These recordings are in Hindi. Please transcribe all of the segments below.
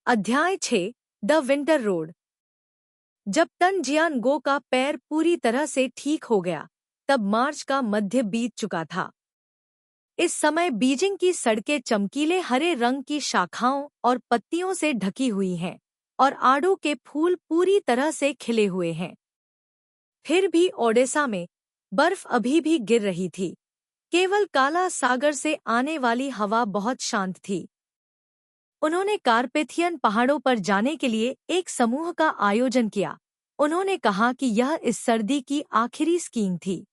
अध्याय 6 द विंटर रोड। जब तन जियानगो का पैर पूरी तरह से ठीक हो गया तब मार्च का मध्य बीत चुका था। इस समय बीजिंग की सड़कें चमकीले हरे रंग की शाखाओं और पत्तियों से ढकी हुई हैं और आड़ू के फूल पूरी तरह से खिले हुए हैं। फिर भी ओडेसा में बर्फ अभी भी गिर रही थी। केवल काला सागर से आने वाली हवा बहुत शांत थी। उन्होंने कार्पेथियन पहाड़ों पर जाने के लिए एक समूह का आयोजन किया। उन्होंने कहा कि यह इस सर्दी की आखिरी स्कीइंग थी।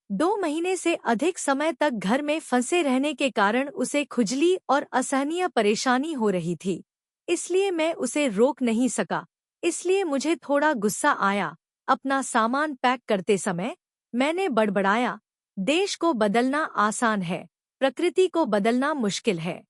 2 महीने से अधिक समय तक घर में फंसे रहने के कारण उसे खुजली और असहनीय परेशानी हो रही थी, इसलिए मैं उसे रोक नहीं सका। इसलिए मुझे थोड़ा गुस्सा आया। अपना सामान पैक करते समय मैंने बड़बड़ाया, देश को बदलना आसान है, प्रकृति को बदलना मुश्किल है।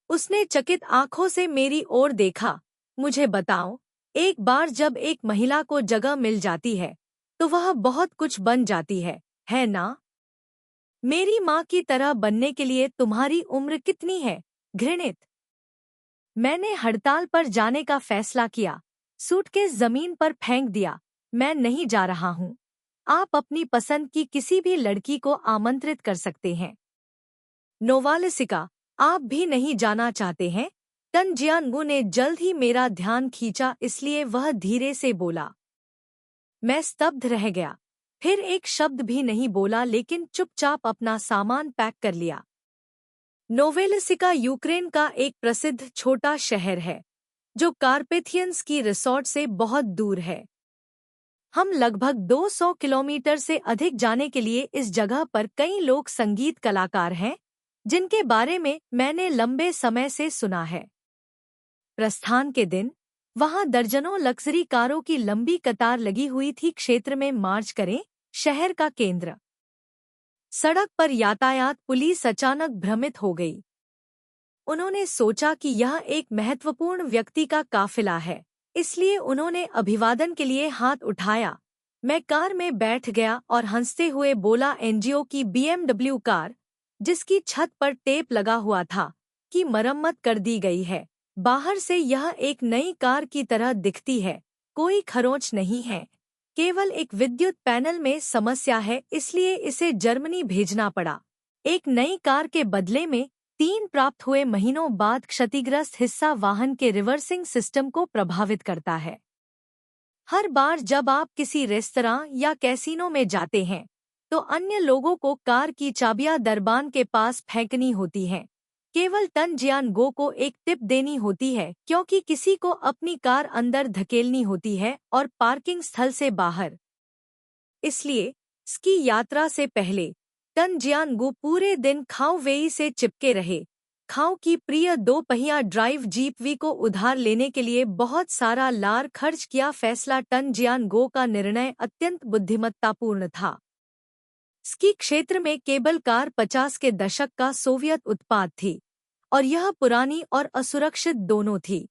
उसने चकित आंखों से मेरी ओर देखा। मुझे बताओ, एक बार जब एक महिला को जगह मिल जाती है तो वह बहुत कुछ बन जाती है ना? मेरी माँ की तरह बनने के लिए तुम्हारी उम्र कितनी है, घृणित? मैंने हड़ताल पर जाने का फैसला किया। सूटकेस जमीन पर फेंक दिया। मैं नहीं जा रहा हूँ। आप अपनी पसंद की किसी भी लड़की को आमंत्रित कर सकते हैं। नोवालिसिका, आप भी नहीं जाना चाहते हैं? तन जियानगो ने जल्द ही मेरा ध्यान खींचा, इसलिए वह धीरे से बोला। मैं स्तब्ध रह गया। फिर एक शब्द भी नहीं बोला, लेकिन चुपचाप अपना सामान पैक कर लिया। नोवेलिसिका यूक्रेन का एक प्रसिद्ध छोटा शहर है जो कार्पेथियन स्की रिसॉर्ट से बहुत दूर है। हम लगभग 200 किलोमीटर से अधिक जाने के लिए इस जगह पर कई लोक संगीत कलाकार हैं जिनके बारे में मैंने लंबे समय से सुना है। प्रस्थान के दिन वहां दर्जनों लग्जरी कारों की लंबी कतार लगी हुई थी। क्षेत्र में मार्च करें, शहर का केंद्र। सड़क पर यातायात पुलिस अचानक भ्रमित हो गई। उन्होंने सोचा कि यह एक महत्वपूर्ण व्यक्ति का काफिला है, इसलिए उन्होंने अभिवादन के लिए हाथ उठाया। मैं कार में बैठ गया और हंसते हुए बोला, एनजीओ की BMW कार, जिसकी छत पर टेप लगा हुआ था, की मरम्मत कर दी गई है। बाहर से यह एक नई कार की तरह दिखती है। कोई खरोंच नहीं है, केवल एक विद्युत पैनल में समस्या है, इसलिए इसे जर्मनी भेजना पड़ा। एक नई कार के बदले में 3 प्राप्त हुए महीनों बाद क्षतिग्रस्त हिस्सा वाहन के रिवर्सिंग सिस्टम को प्रभावित करता है। हर बार जब आप किसी रेस्तरां या कैसीनो में जाते हैं तो अन्य लोगों को कार की चाबियां दरबान के पास फेंकनी होती हैं। केवल तन जियानगो को एक टिप देनी होती है, क्योंकि किसी को अपनी कार अंदर धकेलनी होती है और पार्किंग स्थल से बाहर। इसलिए स्की यात्रा से पहले तन जियानगो पूरे दिन खाओ वेई से चिपके रहे। खाओ की प्रिय 2 पहिया ड्राइव जीप वी को उधार लेने के लिए बहुत सारा लार खर्च किया। फैसला टन जियानगो का निर्णय अत्यंत बुद्धिमत्तापूर्ण था। स्की क्षेत्र में केबल कार 50 के दशक का सोवियत उत्पाद थी और यह पुरानी और असुरक्षित दोनों थी।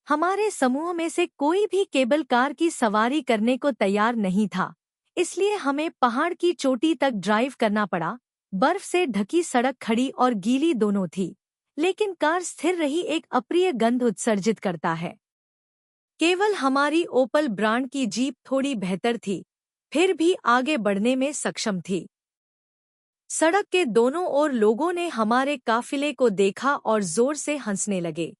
हमारे समूह में से कोई भी केबल कार की सवारी करने को तैयार नहीं था, इसलिए हमें पहाड़ की चोटी तक ड्राइव करना पड़ा। बर्फ से ढकी सड़क खड़ी और गीली दोनों थी, लेकिन कार स्थिर रही, एक अप्रिय गंध उत्सर्जित करता है। केवल हमारी ओपल ब्रांड की जीप थोड़ी बेहतर थी, फिर भी आगे बढ़ने में सक्षम थी। सड़क के दोनों ओर लोगों ने हमारे काफिले को देखा और जोर से हंसने लगे।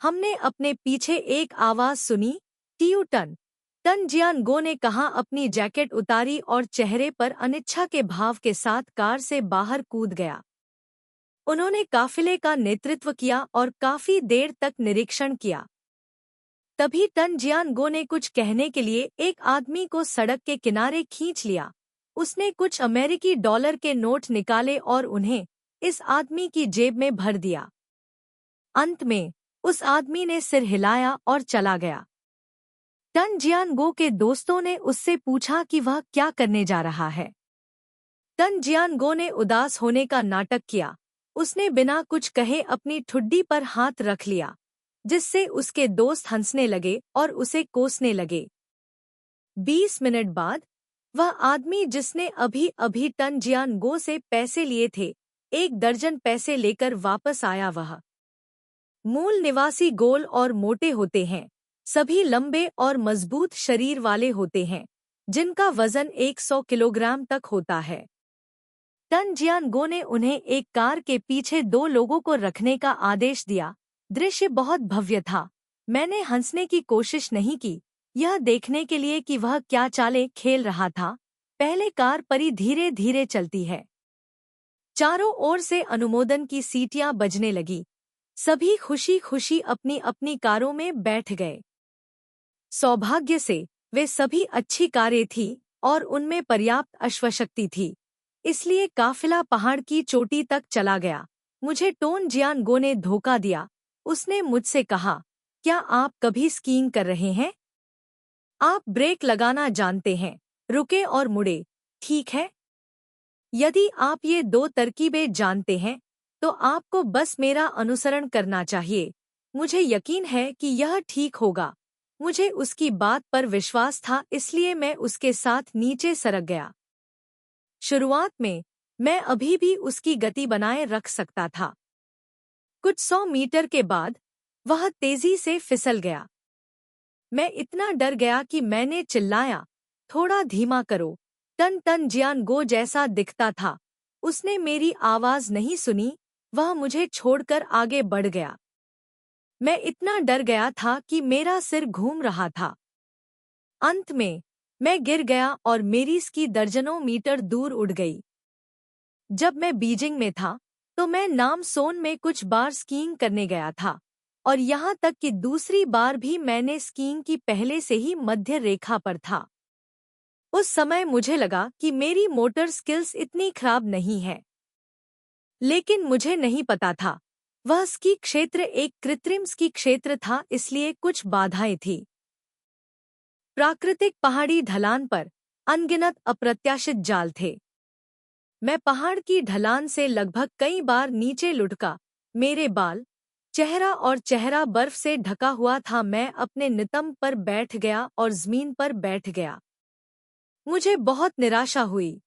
हमने अपने पीछे एक आवाज सुनी, टीयू टन। तन जियानगो ने कहा, अपनी जैकेट उतारी और चेहरे पर अनिच्छा के भाव के साथ कार से बाहर कूद गया। उन्होंने काफिले का नेतृत्व किया और काफी देर तक निरीक्षण किया। तभी तन जियानगो ने कुछ कहने के लिए एक आदमी को सड़क के किनारे खींच लिया। उसने कुछ अमेरिकी डॉलर के नोट निकाले और उन्हें इस आदमी की जेब में भर दिया। अंत में उस आदमी ने सिर हिलाया और चला गया। टन जियानगो के दोस्तों ने उससे पूछा कि वह क्या करने जा रहा है। टन जियानगो ने उदास होने का नाटक किया। उसने बिना कुछ कहे अपनी ठुड्डी पर हाथ रख लिया, जिससे उसके दोस्त हंसने लगे और उसे कोसने लगे। 20 मिनट बाद वह आदमी जिसने अभी अभी टन जियानगो से पैसे लिए थे, 1 दर्जन पैसे लेकर वापस आया। वह मूल निवासी गोल और मोटे होते हैं। सभी लंबे और मजबूत शरीर वाले होते हैं, जिनका वजन 100 किलोग्राम तक होता है। तन जियानगो ने उन्हें एक कार के पीछे 2 लोगों को रखने का आदेश दिया। दृश्य बहुत भव्य था। मैंने हंसने की कोशिश नहीं की, यह देखने के लिए कि वह क्या चालें खेल रहा था। पहले कार परी धीरे धीरे चलती है। चारों ओर से अनुमोदन की सीटियां बजने लगी। सभी खुशी खुशी अपनी अपनी कारों में बैठ गए। सौभाग्य से वे सभी अच्छी कारें थीं और उनमें पर्याप्त अश्वशक्ति थी, इसलिए काफिला पहाड़ की चोटी तक चला गया। मुझे टोन जियानगो ने धोखा दिया। उसने मुझसे कहा, क्या आप कभी स्कीइंग कर रहे हैं? आप ब्रेक लगाना जानते हैं। रुके और मुड़े, ठीक है? यदि आप ये 2 तरकीबें जानते हैं तो आपको बस मेरा अनुसरण करना चाहिए। मुझे यकीन है कि यह ठीक होगा। मुझे उसकी बात पर विश्वास था, इसलिए मैं उसके साथ नीचे सरक गया। शुरुआत में मैं अभी भी उसकी गति बनाए रख सकता था। कुछ 100 मीटर के बाद वह तेजी से फिसल गया। मैं इतना डर गया कि मैंने चिल्लाया, थोड़ा धीमा करो। टन टन जियानगो जैसा दिखता था। उसने मेरी आवाज नहीं सुनी, वह मुझे छोड़कर आगे बढ़ गया। मैं इतना डर गया था कि मेरा सिर घूम रहा था। अंत में मैं गिर गया और मेरी स्की दर्जनों मीटर दूर उड़ गई। जब मैं बीजिंग में था तो मैं नामसोन में कुछ बार स्कीइंग करने गया था, और यहाँ तक कि दूसरी बार भी मैंने स्कीइंग की पहले से ही मध्य रेखा पर था। उस समय मुझे लगा कि मेरी मोटर स्किल्स इतनी खराब नहीं है, लेकिन मुझे नहीं पता था वह स्की क्षेत्र एक कृत्रिम स्की क्षेत्र था, इसलिए कुछ बाधाएं थी। प्राकृतिक पहाड़ी ढलान पर अनगिनत अप्रत्याशित जाल थे। मैं पहाड़ की ढलान से लगभग कई बार नीचे लुढ़का। मेरे बाल, चेहरा और चेहरा बर्फ से ढका हुआ था। मैं अपने नितंब पर बैठ गया और जमीन पर बैठ गया। मुझे बहुत निराशा हुई।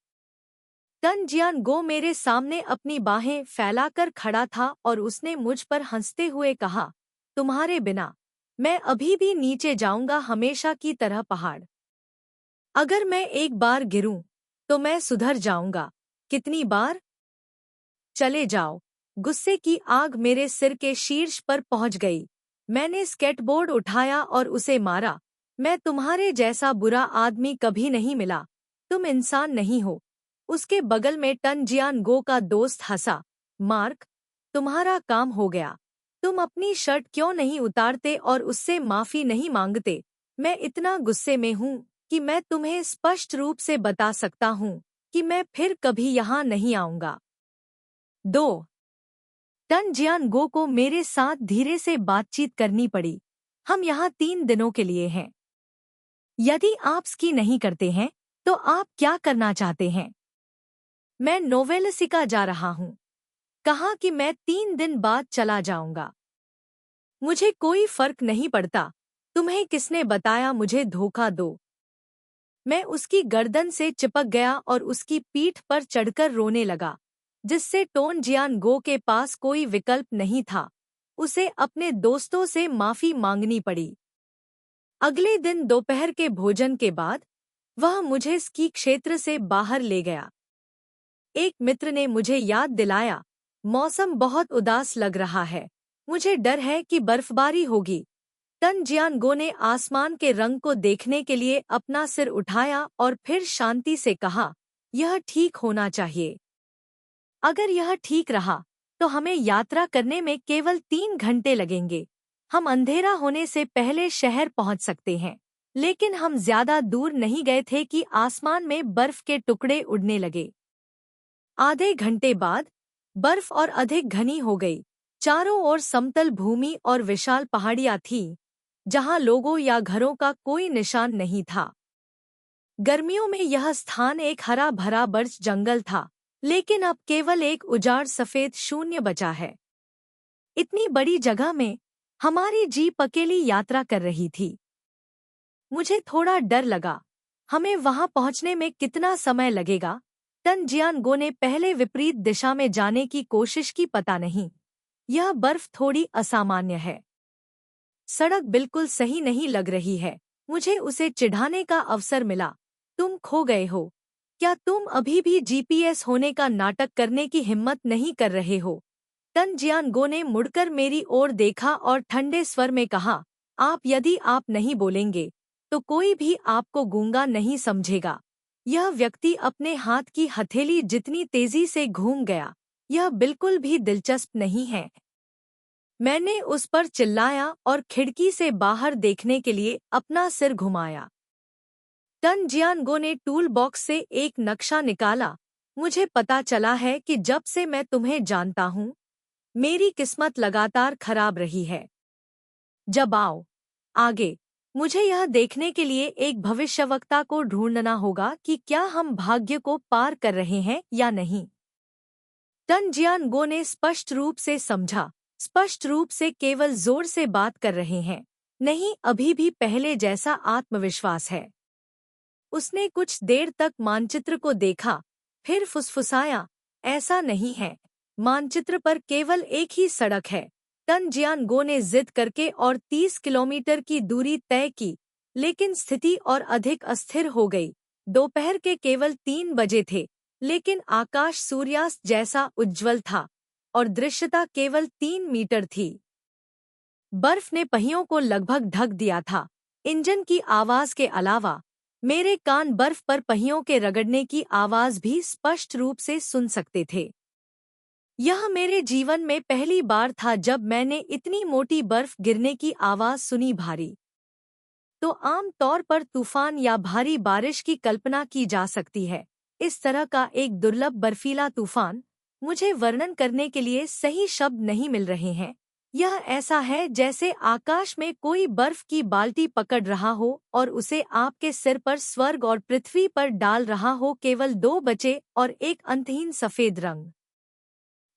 टन जियानगो मेरे सामने अपनी बाहें फैलाकर खड़ा था और उसने मुझ पर हंसते हुए कहा, तुम्हारे बिना मैं अभी भी नीचे जाऊंगा, हमेशा की तरह पहाड़। अगर मैं एक बार गिरूं तो मैं सुधर जाऊंगा। कितनी बार? चले जाओ। गुस्से की आग मेरे सिर के शीर्ष पर पहुंच गई। मैंने स्केटबोर्ड उठाया और उसे मारा। मैं तुम्हारे जैसा बुरा आदमी कभी नहीं मिला। तुम इंसान नहीं हो। उसके बगल में टन जियानगो का दोस्त हंसा। मार्क, तुम्हारा काम हो गया। तुम अपनी शर्ट क्यों नहीं उतारते और उससे माफी नहीं मांगते? मैं इतना गुस्से में हूँ कि मैं तुम्हें स्पष्ट रूप से बता सकता हूँ कि मैं फिर कभी यहाँ नहीं आऊंगा। 2. टन जियानगो को मेरे साथ धीरे से बातचीत करनी पड़ी। हम यहाँ 3 दिनों के लिए हैं। यदि आप स्की नहीं करते हैं तो आप क्या करना चाहते हैं? मैं नोवेलसिका जा रहा हूँ। कहा कि मैं 3 दिन बाद चला जाऊंगा। मुझे कोई फर्क नहीं पड़ता। तुम्हें किसने बताया मुझे धोखा दो? मैं उसकी गर्दन से चिपक गया और उसकी पीठ पर चढ़कर रोने लगा, जिससे टोन जियानगो के पास कोई विकल्प नहीं था। उसे अपने दोस्तों से माफी मांगनी पड़ी। अगले दिन दोपहर के भोजन के बाद वह मुझे स्की क्षेत्र से बाहर ले गया। एक मित्र ने मुझे याद दिलाया, मौसम बहुत उदास लग रहा है। मुझे डर है कि बर्फबारी होगी। टन जियानगो ने आसमान के रंग को देखने के लिए अपना सिर उठाया और फिर शांति से कहा, यह ठीक होना चाहिए। अगर यह ठीक रहा तो हमें यात्रा करने में केवल 3 घंटे लगेंगे। हम अंधेरा होने से पहले शहर पहुंच सकते हैं। लेकिन हम ज्यादा दूर नहीं गए थे कि आसमान में बर्फ के टुकड़े उड़ने लगे। आधे घंटे बाद बर्फ और अधिक घनी हो गई। चारों ओर समतल भूमि और विशाल पहाड़ियां थीं, जहां लोगों या घरों का कोई निशान नहीं था। गर्मियों में यह स्थान एक हरा भरा बर्च जंगल था, लेकिन अब केवल एक उजाड़ सफेद शून्य बचा है। इतनी बड़ी जगह में हमारी जीप अकेली यात्रा कर रही थी। मुझे थोड़ा डर लगा। हमें वहां पहुंचने में कितना समय लगेगा? टन जियानगो ने पहले विपरीत दिशा में जाने की कोशिश की, पता नहीं। यह बर्फ थोड़ी असामान्य है। सड़क बिल्कुल सही नहीं लग रही है। मुझे उसे चिढ़ाने का अवसर मिला। तुम खो गए हो। क्या तुम अभी भी जीपीएस होने का नाटक करने की हिम्मत नहीं कर रहे हो? तन जियानगो ने मुड़कर मेरी ओर देखा और ठंडे स्वर में कहा, यदि आप नहीं बोलेंगे तो कोई भी आपको गूंगा नहीं समझेगा। यह व्यक्ति अपने हाथ की हथेली जितनी तेजी से घूम गया, यह बिल्कुल भी दिलचस्प नहीं है। मैंने उस पर चिल्लाया और खिड़की से बाहर देखने के लिए अपना सिर घुमाया। तन जियानगो ने टूल बॉक्स से एक नक्शा निकाला। मुझे पता चला है कि जब से मैं तुम्हें जानता हूँ, मेरी किस्मत लगातार खराब रही है। जब आओ आगे, मुझे यह देखने के लिए एक भविष्यवक्ता को ढूंढना होगा कि क्या हम भाग्य को पार कर रहे हैं या नहीं। तन जियानगो ने स्पष्ट रूप से समझा, स्पष्ट रूप से केवल जोर से बात कर रहे हैं, नहीं अभी भी पहले जैसा आत्मविश्वास है। उसने कुछ देर तक मानचित्र को देखा, फिर फुसफुसाया, ऐसा नहीं है। मानचित्र पर केवल एक ही सड़क है। तन जियानगो ने जिद करके और 30 किलोमीटर की दूरी तय की, लेकिन स्थिति और अधिक अस्थिर हो गई। दोपहर के केवल 3 बजे थे, लेकिन आकाश सूर्यास्त जैसा उज्ज्वल था और दृश्यता केवल 3 मीटर थी। बर्फ ने पहियों को लगभग ढक दिया था। इंजन की आवाज के अलावा मेरे कान बर्फ पर पहियों के रगड़ने की आवाज भी स्पष्ट रूप से सुन सकते थे। यह मेरे जीवन में पहली बार था जब मैंने इतनी मोटी बर्फ गिरने की आवाज सुनी। भारी तो आम तौर पर तूफान या भारी बारिश की कल्पना की जा सकती है। इस तरह का एक दुर्लभ बर्फीला तूफान, मुझे वर्णन करने के लिए सही शब्द नहीं मिल रहे हैं। यह ऐसा है जैसे आकाश में कोई बर्फ की बाल्टी पकड़ रहा हो और उसे आपके सिर पर स्वर्ग और पृथ्वी पर डाल रहा हो, केवल 2 बचे और एक अंतहीन सफेद रंग।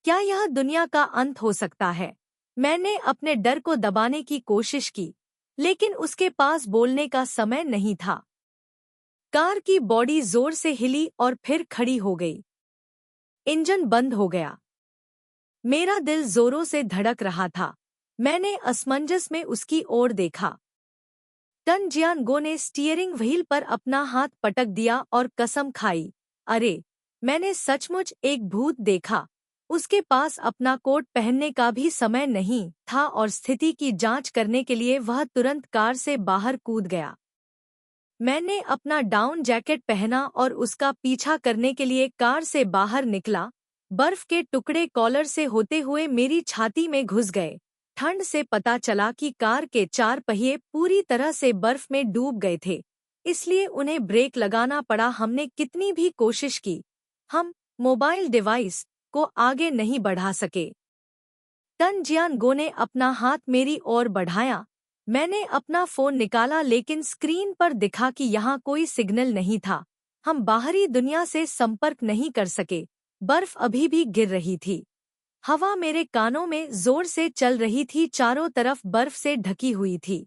क्या यह दुनिया का अंत हो सकता है? मैंने अपने डर को दबाने की कोशिश की, लेकिन उसके पास बोलने का समय नहीं था। कार की बॉडी जोर से हिली और फिर खड़ी हो गई। इंजन बंद हो गया। मेरा दिल जोरों से धड़क रहा था। मैंने असमंजस में उसकी ओर देखा। तन जियानगो ने स्टीयरिंग व्हील पर अपना हाथ पटक दिया और कसम खाई, अरे, मैंने सचमुच एक भूत देखा। उसके पास अपना कोट पहनने का भी समय नहीं था और स्थिति की जांच करने के लिए वह तुरंत कार से बाहर कूद गया। मैंने अपना डाउन जैकेट पहना और उसका पीछा करने के लिए कार से बाहर निकला। बर्फ के टुकड़े कॉलर से होते हुए मेरी छाती में घुस गए। ठंड से पता चला कि कार के 4 पहिए पूरी तरह से बर्फ में डूब गए थे, इसलिए उन्हें ब्रेक लगाना पड़ा। हमने कितनी भी कोशिश की, हम मोबाइल डिवाइस को आगे नहीं बढ़ा सके। तन जियानगो ने अपना हाथ मेरी ओर बढ़ाया। मैंने अपना फोन निकाला, लेकिन स्क्रीन पर दिखा कि यहाँ कोई सिग्नल नहीं था। हम बाहरी दुनिया से संपर्क नहीं कर सके। बर्फ अभी भी गिर रही थी। हवा मेरे कानों में जोर से चल रही थी। चारों तरफ बर्फ से ढकी हुई थी।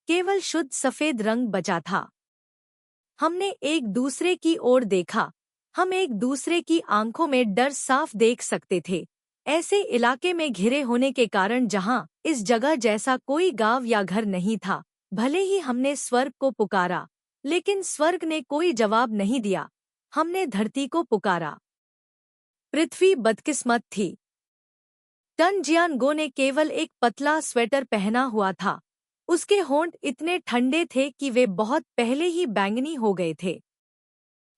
केवल शुद्ध सफेद रंग बचा था। हमने एक दूसरे की ओर देखा। हम एक दूसरे की आंखों में डर साफ देख सकते थे, ऐसे इलाके में घिरे होने के कारण जहां इस जगह जैसा कोई गांव या घर नहीं था। भले ही हमने स्वर्ग को पुकारा, लेकिन स्वर्ग ने कोई जवाब नहीं दिया। हमने धरती को पुकारा। पृथ्वी बदकिस्मत थी। तन जियानगो ने केवल एक पतला स्वेटर पहना हुआ था। उसके होंठ इतने ठंडे थे कि वे बहुत पहले ही बैंगनी हो गए थे।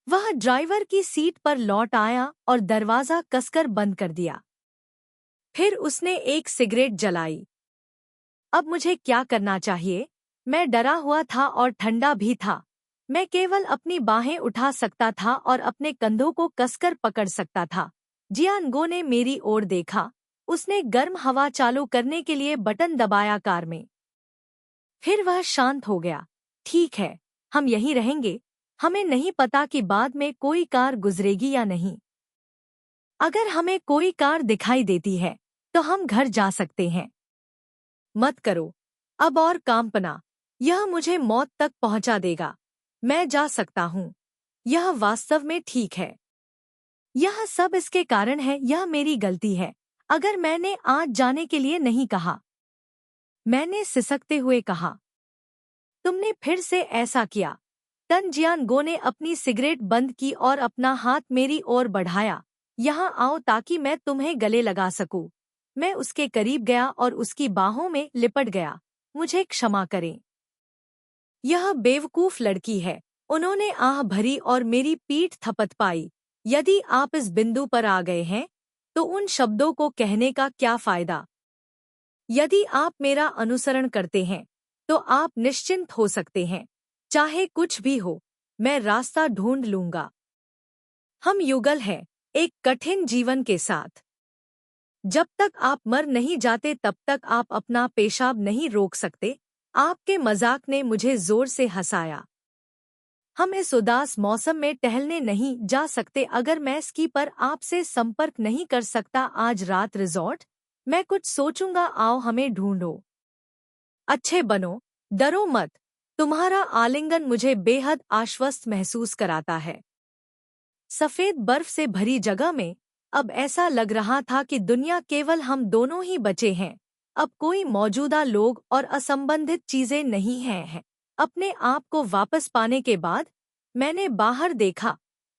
वह ड्राइवर की सीट पर लौट आया और दरवाजा कसकर बंद कर दिया। फिर उसने एक सिगरेट जलाई। अब मुझे क्या करना चाहिए? मैं डरा हुआ था और ठंडा भी था। मैं केवल अपनी बाहें उठा सकता था और अपने कंधों को कसकर पकड़ सकता था। जियानगो ने मेरी ओर देखा। उसने गर्म हवा चालू करने के लिए बटन दबाया कार में। फिर वह शांत हो गया। ठीक है, हम यहीं रहेंगे। हमें नहीं पता कि बाद में कोई कार गुजरेगी या नहीं। अगर हमें कोई कार दिखाई देती है तो हम घर जा सकते हैं। मत करो अब और कांपना, यह मुझे मौत तक पहुंचा देगा। मैं जा सकता हूँ। यह वास्तव में ठीक है। यह सब इसके कारण है, यह मेरी गलती है। अगर मैंने आज जाने के लिए नहीं कहा, मैंने सिसकते हुए कहा। तुमने फिर से ऐसा किया। तन जियानगो ने अपनी सिगरेट बंद की और अपना हाथ मेरी ओर बढ़ाया। यहाँ आओ ताकि मैं तुम्हें गले लगा सकूं। मैं उसके करीब गया और उसकी बाहों में लिपट गया। मुझे क्षमा करें। यह बेवकूफ लड़की है। उन्होंने आह भरी और मेरी पीठ थपथपाई। यदि आप इस बिंदु पर आ गए हैं, तो उन शब्दों को कहने का क्या फायदा? यदि आप मेरा अनुसरण करते हैं, तो आप निश्चिंत हो सकते हैं। चाहे कुछ भी हो, मैं रास्ता ढूंढ लूंगा। हम युगल हैं, एक कठिन जीवन के साथ। जब तक आप मर नहीं जाते तब तक आप अपना पेशाब नहीं रोक सकते। आपके मजाक ने मुझे जोर से हंसाया। हम इस उदास मौसम में टहलने नहीं जा सकते अगर मैं स्की पर आपसे संपर्क नहीं कर सकता आज रात रिजॉर्ट। मैं कुछ सोचूंगा, आओ हमें ढूंढो। अच्छे बनो, डरो मत। तुम्हारा आलिंगन मुझे बेहद आश्वस्त महसूस कराता है। सफेद बर्फ से भरी जगह में अब ऐसा लग रहा था कि दुनिया केवल हम दोनों ही बचे हैं। अब कोई मौजूदा लोग और असंबंधित चीजें नहीं हैं। अपने आप को वापस पाने के बाद मैंने बाहर देखा।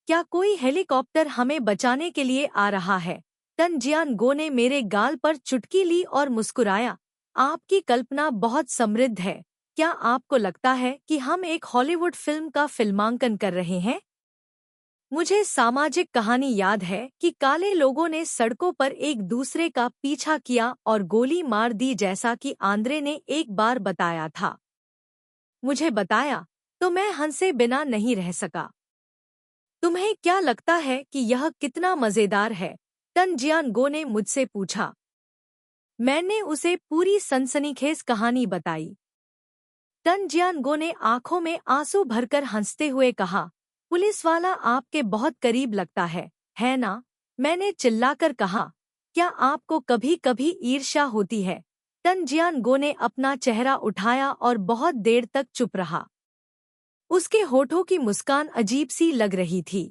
क्या कोई हेलीकॉप्टर हमें बचाने के लिए आ रहा है? तन जियानगो ने मेरे गाल पर चुटकी ली और मुस्कुराया। आपकी कल्पना बहुत समृद्ध है। क्या आपको लगता है कि हम एक हॉलीवुड फिल्म का फिल्मांकन कर रहे हैं? मुझे सामाजिक कहानी याद है कि काले लोगों ने सड़कों पर एक दूसरे का पीछा किया और गोली मार दी, जैसा कि आंद्रे ने एक बार बताया था। मुझे बताया तो मैं हंसे बिना नहीं रह सका। तुम्हें क्या लगता है कि यह कितना मजेदार है? तन जियानगो ने मुझसे पूछा। मैंने उसे पूरी सनसनीखेज कहानी बताई। तन जियानगो ने आंखों में आंसू भरकर हंसते हुए कहा, पुलिस वाला आपके बहुत करीब लगता है ना? मैंने चिल्लाकर कहा, क्या आपको कभी कभी ईर्ष्या होती है? तन जियानगो ने अपना चेहरा उठाया और बहुत देर तक चुप रहा। उसके होठों की मुस्कान अजीब सी लग रही थी।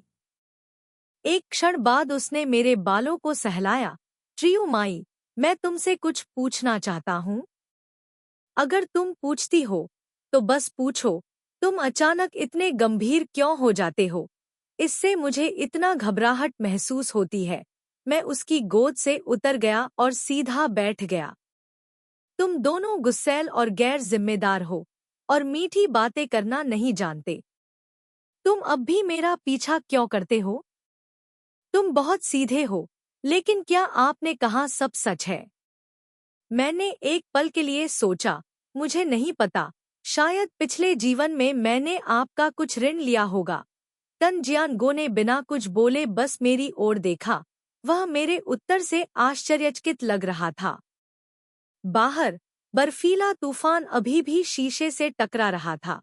एक क्षण बाद उसने मेरे बालों को सहलाया। ट्रियो माई, मैं तुमसे कुछ पूछना चाहता हूँ। अगर तुम पूछती हो तो बस पूछो। तुम अचानक इतने गंभीर क्यों हो जाते हो? इससे मुझे इतना घबराहट महसूस होती है। मैं उसकी गोद से उतर गया और सीधा बैठ गया। तुम दोनों गुस्सैल और गैर जिम्मेदार हो और मीठी बातें करना नहीं जानते। तुम अब भी मेरा पीछा क्यों करते हो? तुम बहुत सीधे हो, लेकिन क्या आपने कहा सब सच है? मैंने एक पल के लिए सोचा। मुझे नहीं पता, शायद पिछले जीवन में मैंने आपका कुछ ऋण लिया होगा। तन जियानगो ने बिना कुछ बोले बस मेरी ओर देखा। वह मेरे उत्तर से आश्चर्यचकित लग रहा था। बाहर बर्फीला तूफान अभी भी शीशे से टकरा रहा था।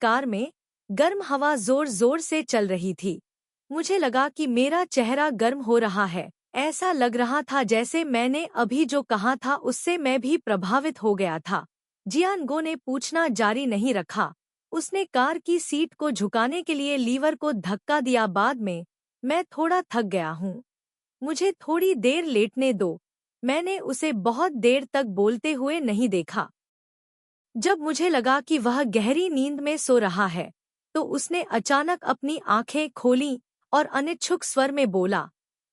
कार में गर्म हवा जोर जोर से चल रही थी। मुझे लगा कि मेरा चेहरा गर्म हो रहा है। ऐसा लग रहा था जैसे मैंने अभी जो कहा था उससे मैं भी प्रभावित हो गया था। जियानगो ने पूछना जारी नहीं रखा। उसने कार की सीट को झुकाने के लिए लीवर को धक्का दिया। बाद में, मैं थोड़ा थक गया हूँ, मुझे थोड़ी देर लेटने दो। मैंने उसे बहुत देर तक बोलते हुए नहीं देखा। जब मुझे लगा कि वह गहरी नींद में सो रहा है, तो उसने अचानक अपनी आंखें खोलीं और अनिच्छुक स्वर में बोला,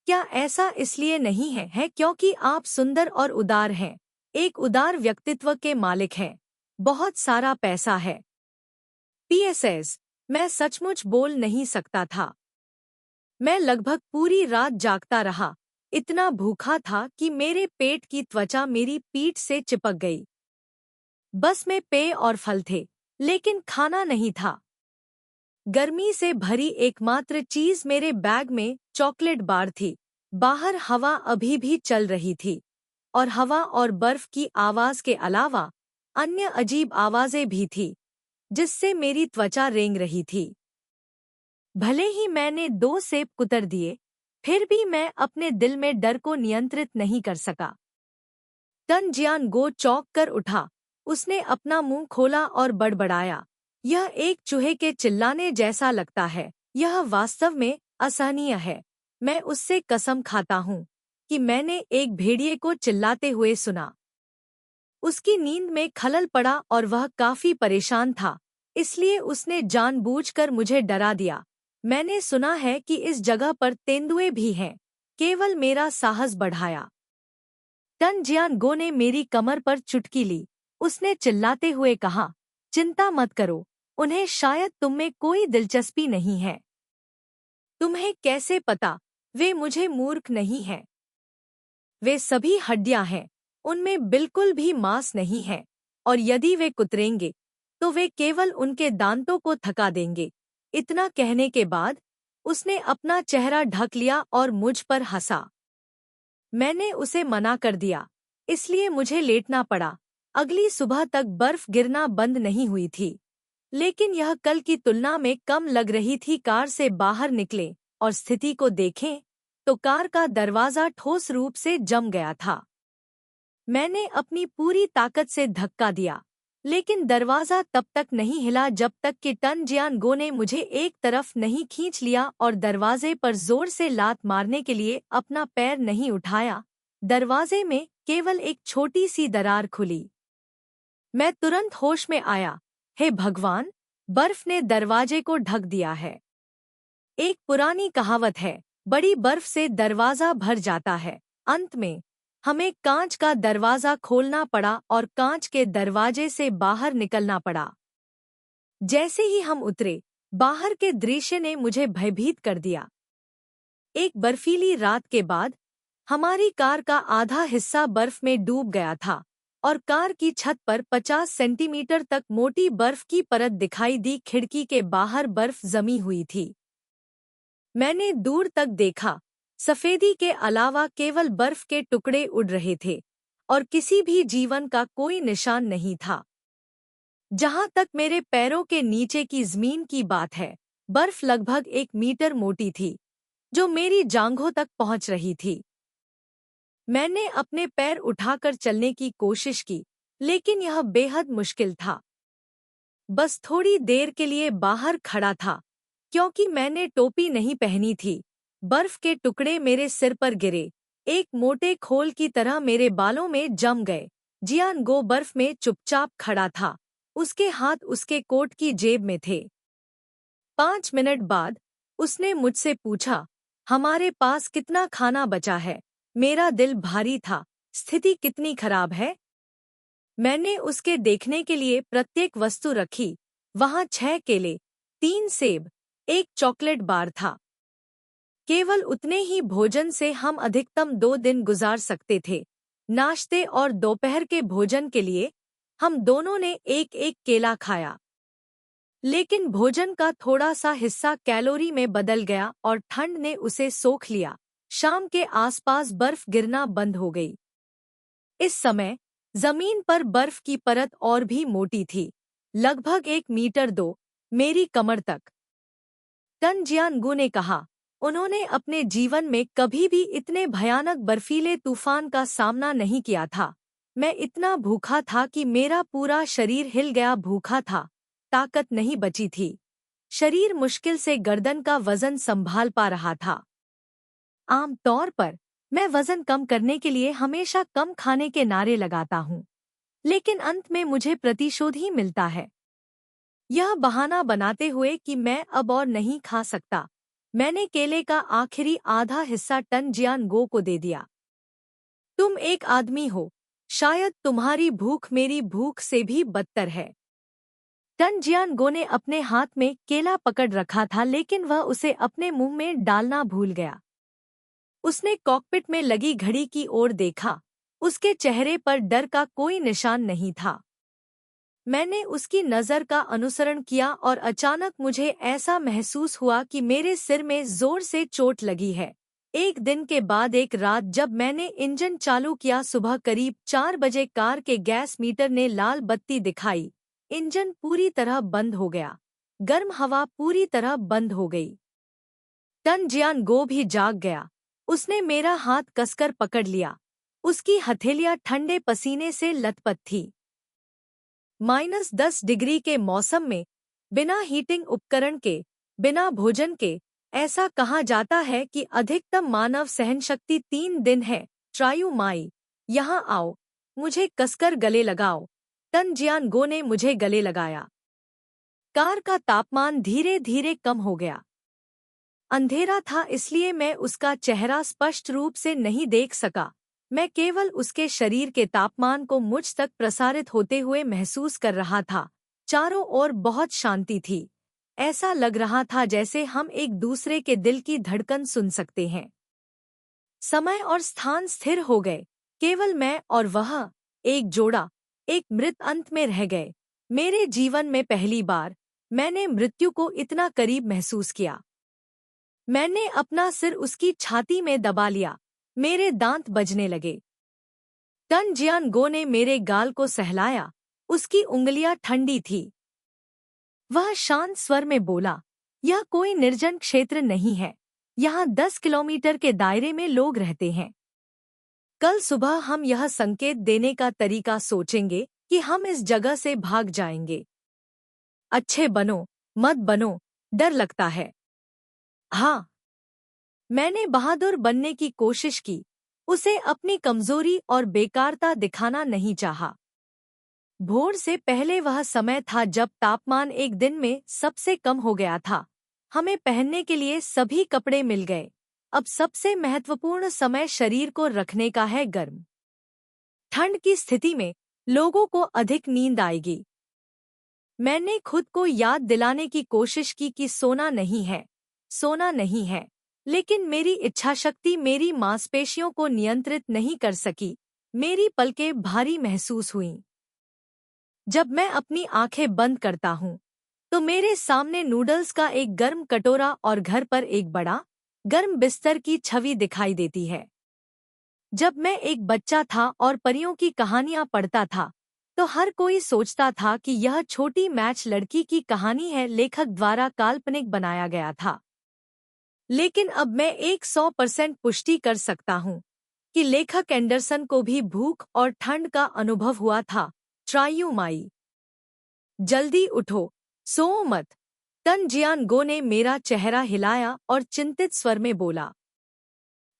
क्या ऐसा इसलिए नहीं है क्योंकि आप सुंदर और उदार हैं, एक उदार व्यक्तित्व के मालिक हैं, बहुत सारा पैसा है। पीएसएस, मैं सचमुच बोल नहीं सकता था। मैं लगभग पूरी रात जागता रहा, इतना भूखा था कि मेरे पेट की त्वचा मेरी पीठ से चिपक गई। बस में पेय और फल थे, लेकिन खाना नहीं था। गर्मी से भरी एकमात्र चीज मेरे बैग में चॉकलेट बार थी। बाहर हवा अभी भी चल रही थी, और हवा और बर्फ की आवाज के अलावा अन्य अजीब आवाजें भी थी, जिससे मेरी त्वचा रेंग रही थी। भले ही मैंने 2 सेब कुतर दिए, फिर भी मैं अपने दिल में डर को नियंत्रित नहीं कर सका। तन जियानगो चौंक कर उठा। उसने अपना मुंह खोला और बड़बड़ाया, यह एक चूहे के चिल्लाने जैसा लगता है। यह वास्तव में असहनीय है। मैं उससे कसम खाता हूँ। कि मैंने एक भेड़िए को चिल्लाते हुए सुना। उसकी नींद में खलल पड़ा और वह काफी परेशान था, इसलिए उसने जानबूझकर मुझे डरा दिया। मैंने सुना है कि इस जगह पर तेंदुए भी हैं। केवल मेरा साहस बढ़ाया। टन जियान-गो ने मेरी कमर पर चुटकी ली। उसने चिल्लाते हुए कहा, चिंता मत करो, उन्हें शायद तुम में कोई दिलचस्पी नहीं है। तुम्हें कैसे पता? वे मुझे मूर्ख नहीं हैं। वे सभी हड्डियां हैं, उनमें बिल्कुल भी मांस नहीं है, और यदि वे कुतरेंगे तो वे केवल उनके दांतों को थका देंगे। इतना कहने के बाद उसने अपना चेहरा ढक लिया और मुझ पर हंसा। मैंने उसे मना कर दिया, इसलिए मुझे लेटना पड़ा। अगली सुबह तक बर्फ गिरना बंद नहीं हुई थी, लेकिन यह कल की तुलना में कम लग रही थी। कार से बाहर निकले और स्थिति को देखें तो कार का दरवाजा ठोस रूप से जम गया था। मैंने अपनी पूरी ताकत से धक्का दिया, लेकिन दरवाजा तब तक नहीं हिला जब तक कि टन जियान-गो ने मुझे एक तरफ नहीं खींच लिया और दरवाजे पर जोर से लात मारने के लिए अपना पैर नहीं उठाया। दरवाजे में केवल एक छोटी सी दरार खुली। मैं तुरंत होश में आया। हे भगवान, बर्फ ने दरवाजे को ढक दिया है। एक पुरानी कहावत है, बड़ी बर्फ से दरवाजा भर जाता है। अंत में हमें कांच का दरवाजा खोलना पड़ा और कांच के दरवाजे से बाहर निकलना पड़ा। जैसे ही हम उतरे, बाहर के दृश्य ने मुझे भयभीत कर दिया। एक बर्फीली रात के बाद हमारी कार का आधा हिस्सा बर्फ में डूब गया था और कार की छत पर 50 सेंटीमीटर तक मोटी बर्फ की परत दिखाई दी। खिड़की के बाहर बर्फ जमी हुई थी। मैंने दूर तक देखा, सफेदी के अलावा केवल बर्फ के टुकड़े उड़ रहे थे और किसी भी जीवन का कोई निशान नहीं था। जहां तक मेरे पैरों के नीचे की जमीन की बात है, बर्फ लगभग 1 मीटर मोटी थी, जो मेरी जांघों तक पहुंच रही थी। मैंने अपने पैर उठाकर चलने की कोशिश की, लेकिन यह बेहद मुश्किल था। बस थोड़ी देर के लिए बाहर खड़ा था, क्योंकि मैंने टोपी नहीं पहनी थी। बर्फ के टुकड़े मेरे सिर पर गिरे, एक मोटे खोल की तरह मेरे बालों में जम गए। जियान-गो बर्फ में चुपचाप खड़ा था, उसके हाथ उसके कोट की जेब में थे। 5 मिनट बाद उसने मुझसे पूछा, हमारे पास कितना खाना बचा है? मेरा दिल भारी था। स्थिति कितनी खराब है? मैंने उसके देखने के लिए प्रत्येक वस्तु रखी। वहां 6 केले, 3 सेब, एक चॉकलेट बार था। केवल उतने ही भोजन से हम अधिकतम 2 दिन गुजार सकते थे। नाश्ते और दोपहर के भोजन के लिए हम दोनों ने एक एक केला खाया, लेकिन भोजन का थोड़ा सा हिस्सा कैलोरी में बदल गया और ठंड ने उसे सोख लिया। शाम के आसपास बर्फ गिरना बंद हो गई। इस समय जमीन पर बर्फ की परत और भी मोटी थी, लगभग 1 मीटर 2, मेरी कमर तक। टन जियान-गो ने कहा, उन्होंने अपने जीवन में कभी भी इतने भयानक बर्फीले तूफान का सामना नहीं किया था। मैं इतना भूखा था कि मेरा पूरा शरीर हिल गया। भूखा था, ताकत नहीं बची थी। शरीर मुश्किल से गर्दन का वजन संभाल पा रहा था। आम तौर पर मैं वजन कम करने के लिए हमेशा कम खाने के नारे लगाता हूँ, लेकिन अंत में मुझे प्रतिशोध ही मिलता है। यह बहाना बनाते हुए कि मैं अब और नहीं खा सकता, मैंने केले का आखिरी आधा हिस्सा टन जियान-गो को दे दिया। तुम एक आदमी हो, शायद तुम्हारी भूख मेरी भूख से भी बदतर है। टन जियान-गो ने अपने हाथ में केला पकड़ रखा था, लेकिन वह उसे अपने मुंह में डालना भूल गया। उसने कॉकपिट में लगी घड़ी की ओर देखा। उसके चेहरे पर डर का कोई निशान नहीं था। मैंने उसकी नज़र का अनुसरण किया और अचानक मुझे ऐसा महसूस हुआ कि मेरे सिर में जोर से चोट लगी है। एक दिन के बाद एक रात जब मैंने इंजन चालू किया, सुबह करीब 4 बजे कार के गैस मीटर ने लाल बत्ती दिखाई। इंजन पूरी तरह बंद हो गया। गर्म हवा पूरी तरह बंद हो गई। टन जियान-गो भी जाग गया। उसने मेरा हाथ कसकर पकड़ लिया। उसकी हथेलियां ठंडे पसीने से लथपथ थी। -10 डिग्री के मौसम में, बिना हीटिंग उपकरण के, बिना भोजन के, ऐसा कहा जाता है कि अधिकतम मानव सहनशक्ति 3 दिन है। ट्रायू माई, यहाँ आओ, मुझे कसकर गले लगाओ। तन जियानगो ने मुझे गले लगाया। कार का तापमान धीरे धीरे कम हो गया। अंधेरा था इसलिए मैं उसका चेहरा स्पष्ट रूप से नहीं देख सका। मैं केवल उसके शरीर के तापमान को मुझ तक प्रसारित होते हुए महसूस कर रहा था। चारों ओर बहुत शांति थी। ऐसा लग रहा था जैसे हम एक दूसरे के दिल की धड़कन सुन सकते हैं। समय और स्थान स्थिर हो गए। केवल मैं और वह, एक जोड़ा, एक मृत अंत में रह गए। मेरे जीवन में पहली बार मैंने मृत्यु को इतना करीब महसूस किया। मैंने अपना सिर उसकी छाती में दबा लिया। मेरे दांत बजने लगे। तन जियानगो ने मेरे गाल को सहलाया। उसकी उंगलियां ठंडी थी। वह शांत स्वर में बोला, यह कोई निर्जन क्षेत्र नहीं है। यहाँ 10 किलोमीटर के दायरे में लोग रहते हैं। कल सुबह हम यह संकेत देने का तरीका सोचेंगे कि हम इस जगह से भाग जाएंगे। अच्छे बनो, मत बनो, डर लगता है। हाँ, मैंने बहादुर बनने की कोशिश की। उसे अपनी कमजोरी और बेकारता दिखाना नहीं चाहा। भोर से पहले वह समय था जब तापमान एक दिन में सबसे कम हो गया था। हमें पहनने के लिए सभी कपड़े मिल गए। अब सबसे महत्वपूर्ण समय शरीर को रखने का है गर्म। ठंड की स्थिति में लोगों को अधिक नींद आएगी। मैंने खुद को याद दिलाने की कोशिश की कि सोना नहीं है, सोना नहीं है। लेकिन मेरी इच्छाशक्ति मेरी मांसपेशियों को नियंत्रित नहीं कर सकी। मेरी पलकें भारी महसूस हुईं। जब मैं अपनी आंखें बंद करता हूँ तो मेरे सामने नूडल्स का एक गर्म कटोरा और घर पर एक बड़ा, गर्म बिस्तर की छवि दिखाई देती है। जब मैं एक बच्चा था और परियों की कहानियां पढ़ता था तो हर कोई सोचता था कि यह छोटी मैच लड़की की कहानी है, लेखक द्वारा काल्पनिक बनाया गया था। लेकिन अब मैं 100% पुष्टि कर सकता हूँ कि लेखक एंडरसन को भी भूख और ठंड का अनुभव हुआ था। ट्रायू माई, जल्दी उठो, सो मत। तन जियानगो ने मेरा चेहरा हिलाया और चिंतित स्वर में बोला।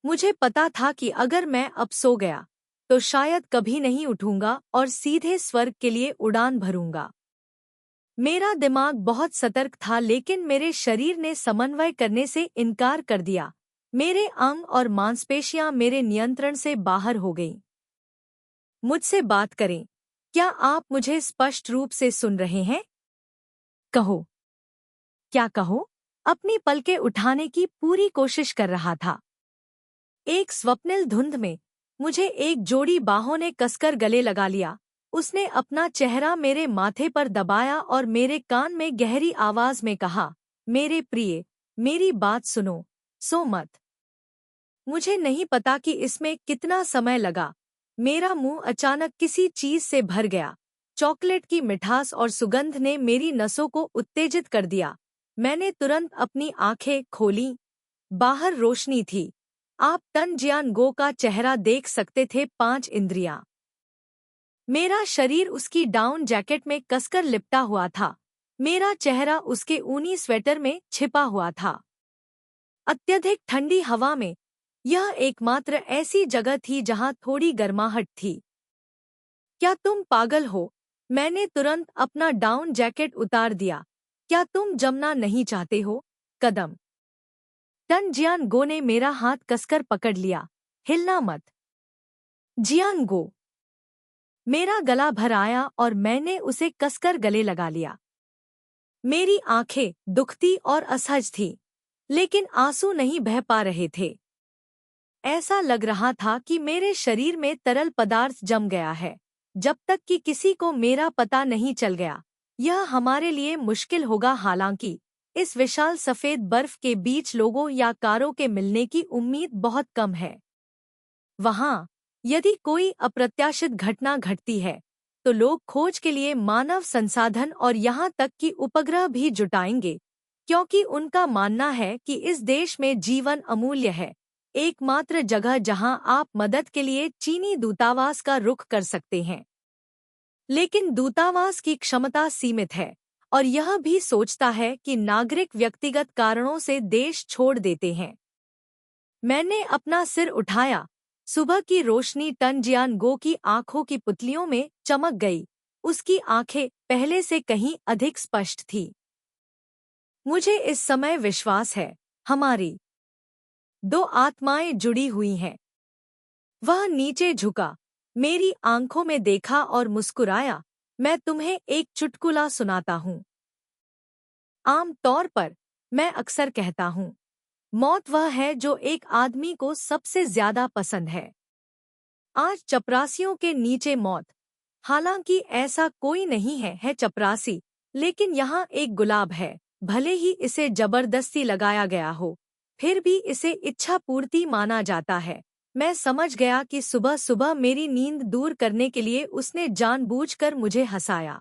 मुझे पता था कि अगर मैं अब सो गया तो शायद कभी नहीं उठूंगा और सीधे स्वर्ग के लिए उड़ान भरूंगा। मेरा दिमाग बहुत सतर्क था लेकिन मेरे शरीर ने समन्वय करने से इनकार कर दिया। मेरे अंग और मांसपेशियां मेरे नियंत्रण से बाहर हो गईं। मुझसे बात करें। क्या आप मुझे स्पष्ट रूप से सुन रहे हैं? कहो। क्या कहो? अपनी पलकें उठाने की पूरी कोशिश कर रहा था। एक स्वप्निल धुंध में मुझे एक जोड़ी बाहों ने कसकर गले लगा लिया। उसने अपना चेहरा मेरे माथे पर दबाया और मेरे कान में गहरी आवाज में कहा, मेरे प्रिय, मेरी बात सुनो, सो मत। मुझे नहीं पता कि इसमें कितना समय लगा। मेरा मुंह अचानक किसी चीज से भर गया। चॉकलेट की मिठास और सुगंध ने मेरी नसों को उत्तेजित कर दिया। मैंने तुरंत अपनी आंखें खोलीं। बाहर रोशनी थी। आप तन जियानगो का चेहरा देख सकते थे। 5 इंद्रियां। मेरा शरीर उसकी डाउन जैकेट में कसकर लिपटा हुआ था। मेरा चेहरा उसके ऊनी स्वेटर में छिपा हुआ था। अत्यधिक ठंडी हवा में यह एकमात्र ऐसी जगह थी जहां थोड़ी गर्माहट थी। क्या तुम पागल हो? मैंने तुरंत अपना डाउन जैकेट उतार दिया। क्या तुम जमना नहीं चाहते हो? कदम। तन जियानगो ने मेरा हाथ कसकर पकड़ लिया। हिलना मत। जियानगो। मेरा गला भर आया और मैंने उसे कसकर गले लगा लिया। मेरी आंखें दुखती और असहज थीं, लेकिन आंसू नहीं बह पा रहे थे। ऐसा लग रहा था कि मेरे शरीर में तरल पदार्थ जम गया है। जब तक कि किसी को मेरा पता नहीं चल गया, यह हमारे लिए मुश्किल होगा। हालांकि इस विशाल सफेद बर्फ के बीच लोगों या कारों के मिलने की उम्मीद बहुत कम है। वहां यदि कोई अप्रत्याशित घटना घटती है तो लोग खोज के लिए मानव संसाधन और यहाँ तक कि उपग्रह भी जुटाएंगे, क्योंकि उनका मानना है कि इस देश में जीवन अमूल्य है। एकमात्र जगह जहां आप मदद के लिए चीनी दूतावास का रुख कर सकते हैं। लेकिन दूतावास की क्षमता सीमित है और यह भी सोचता है कि नागरिक व्यक्तिगत कारणों से देश छोड़ देते हैं। मैंने अपना सिर उठाया। सुबह की रोशनी टनजियानगो की आंखों की पुतलियों में चमक गई। उसकी आंखें पहले से कहीं अधिक स्पष्ट थी। मुझे इस समय विश्वास है, हमारी दो आत्माएं जुड़ी हुई हैं। वह नीचे झुका, मेरी आंखों में देखा और मुस्कुराया। मैं तुम्हें एक चुटकुला सुनाता हूँ। आम तौर पर मैं अक्सर कहता हूँ, मौत वह है जो एक आदमी को सबसे ज्यादा पसंद है। आज चपरासियों के नीचे मौत। हालांकि ऐसा कोई नहीं है चपरासी, लेकिन यहाँ एक गुलाब है। भले ही इसे जबरदस्ती लगाया गया हो, फिर भी इसे इच्छा पूर्ति माना जाता है। मैं समझ गया कि सुबह सुबह मेरी नींद दूर करने के लिए उसने जानबूझकर मुझे हंसाया।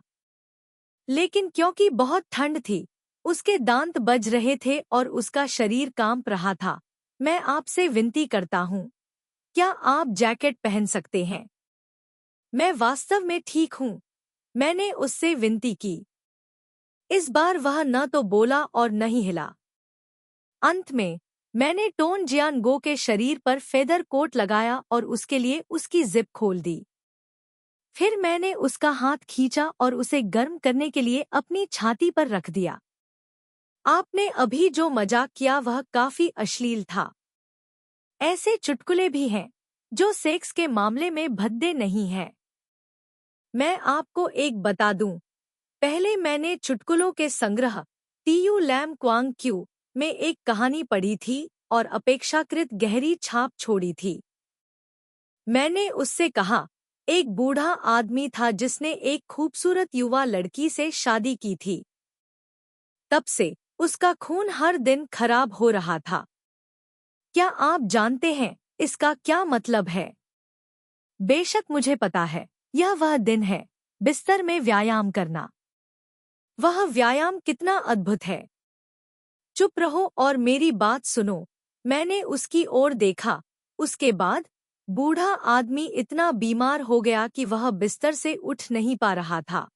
लेकिन क्योंकि बहुत ठंड थी, उसके दांत बज रहे थे और उसका शरीर कांप रहा था। मैं आपसे विनती करता हूँ, क्या आप जैकेट पहन सकते हैं? मैं वास्तव में ठीक हूँ, मैंने उससे विनती की। इस बार वह न तो बोला और न ही हिला। अंत में मैंने टोनजियानगो के शरीर पर फेदर कोट लगाया और उसके लिए उसकी जिप खोल दी। फिर मैंने उसका हाथ खींचा और उसे गर्म करने के लिए अपनी छाती पर रख दिया। आपने अभी जो मजाक किया वह काफी अश्लील था। ऐसे चुटकुले भी हैं जो सेक्स के मामले में भद्दे नहीं हैं। मैं आपको एक बता दूं, पहले मैंने चुटकुलों के संग्रह टीयू लैम क्वांग क्यू में एक कहानी पढ़ी थी और अपेक्षाकृत गहरी छाप छोड़ी थी। मैंने उससे कहा, एक बूढ़ा आदमी था जिसने एक खूबसूरत युवा लड़की से शादी की थी। तब से उसका खून हर दिन खराब हो रहा था। क्या आप जानते हैं इसका क्या मतलब है? बेशक मुझे पता है, यह वह दिन है, बिस्तर में व्यायाम करना। वह व्यायाम कितना अद्भुत है। चुप रहो और मेरी बात सुनो। मैंने उसकी ओर देखा। उसके बाद बूढ़ा आदमी इतना बीमार हो गया कि वह बिस्तर से उठ नहीं पा रहा था।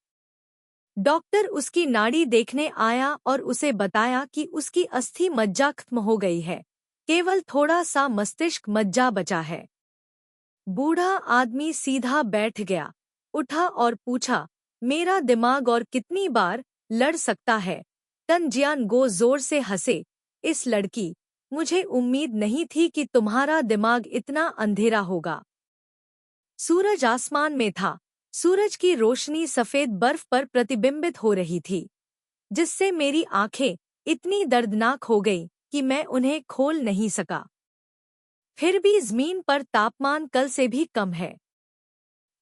डॉक्टर उसकी नाड़ी देखने आया और उसे बताया कि उसकी अस्थि मज्जा खत्म हो गई है, केवल थोड़ा सा मस्तिष्क मज्जा बचा है। बूढ़ा आदमी सीधा बैठ गया, उठा और पूछा, मेरा दिमाग और कितनी बार लड़ सकता है? टनजियानगो जोर से हंसे। इस लड़की, मुझे उम्मीद नहीं थी कि तुम्हारा दिमाग इतना अंधेरा होगा। सूरज आसमान में था। सूरज की रोशनी सफेद बर्फ पर प्रतिबिंबित हो रही थी, जिससे मेरी आंखें इतनी दर्दनाक हो गईं कि मैं उन्हें खोल नहीं सका। फिर भी ज़मीन पर तापमान कल से भी कम है।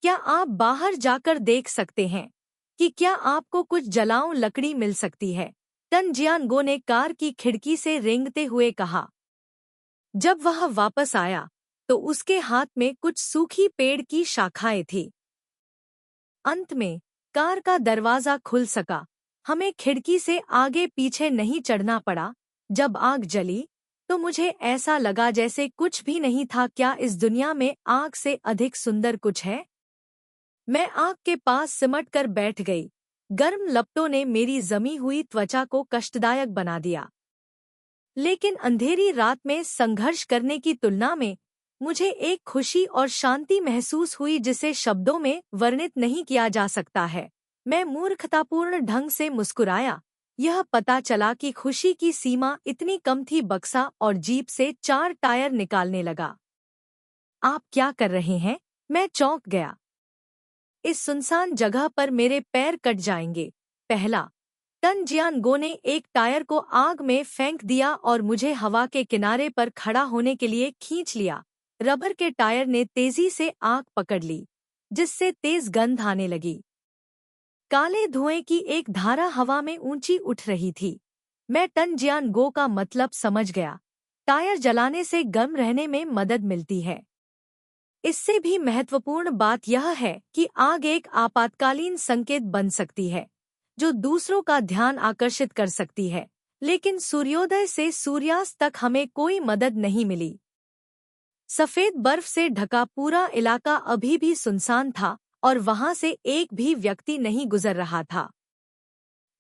क्या आप बाहर जाकर देख सकते हैं कि क्या आपको कुछ जलाऊं लकड़ी मिल सकती है? टनजियानगो ने कार की खिड़की से रेंगते हुए कहा। जब वह वापस आया तो उसके हाथ में कुछ सूखी पेड़ की शाखाएं थी। अंत में कार का दरवाजा खुल सका। हमें खिड़की से आगे पीछे नहीं चढ़ना पड़ा। जब आग जली तो मुझे ऐसा लगा जैसे कुछ भी नहीं था। क्या इस दुनिया में आग से अधिक सुंदर कुछ है? मैं आग के पास सिमट कर बैठ गई। गर्म लपटों ने मेरी जमी हुई त्वचा को कष्टदायक बना दिया। लेकिन अंधेरी रात में संघर्ष करने की तुलना में मुझे एक खुशी और शांति महसूस हुई जिसे शब्दों में वर्णित नहीं किया जा सकता है। मैं मूर्खतापूर्ण ढंग से मुस्कुराया। यह पता चला कि खुशी की सीमा इतनी कम थी। बक्सा और जीप से 4 टायर निकालने लगा। आप क्या कर रहे हैं? मैं चौंक गया। इस सुनसान जगह पर मेरे पैर कट जाएंगे। पहला। टनजियानगो ने एक टायर को आग में फेंक दिया और मुझे हवा के किनारे पर खड़ा होने के लिए खींच लिया। रबर के टायर ने तेजी से आग पकड़ ली, जिससे तेज गंध आने लगी। काले धुएं की एक धारा हवा में ऊंची उठ रही थी। मैं टनजियानगो का मतलब समझ गया। टायर जलाने से गर्म रहने में मदद मिलती है। इससे भी महत्वपूर्ण बात यह है कि आग एक आपातकालीन संकेत बन सकती है, जो दूसरों का ध्यान आकर्षित कर सकती है। लेकिन सूर्योदय से सूर्यास्त तक हमें कोई मदद नहीं मिली। सफेद बर्फ से ढका पूरा इलाका अभी भी सुनसान था और वहां से एक भी व्यक्ति नहीं गुजर रहा था।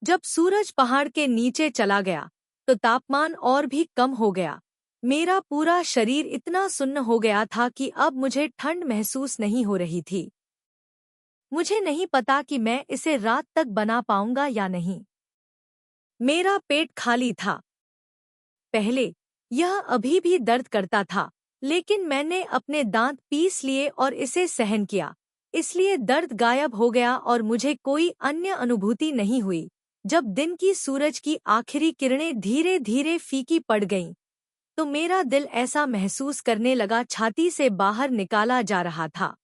जब सूरज पहाड़ के नीचे चला गया तो तापमान और भी कम हो गया। मेरा पूरा शरीर इतना सुन्न हो गया था कि अब मुझे ठंड महसूस नहीं हो रही थी। मुझे नहीं पता कि मैं इसे रात तक बना पाऊंगा या नहीं। मेरा पेट खाली था। पहले यह अभी भी दर्द करता था, लेकिन मैंने अपने दांत पीस लिए और इसे सहन किया, इसलिए दर्द गायब हो गया और मुझे कोई अन्य अनुभूति नहीं हुई। जब दिन की सूरज की आखिरी किरणें धीरे धीरे फीकी पड़ गईं, तो मेरा दिल ऐसा महसूस करने लगा छाती से बाहर निकाला जा रहा था।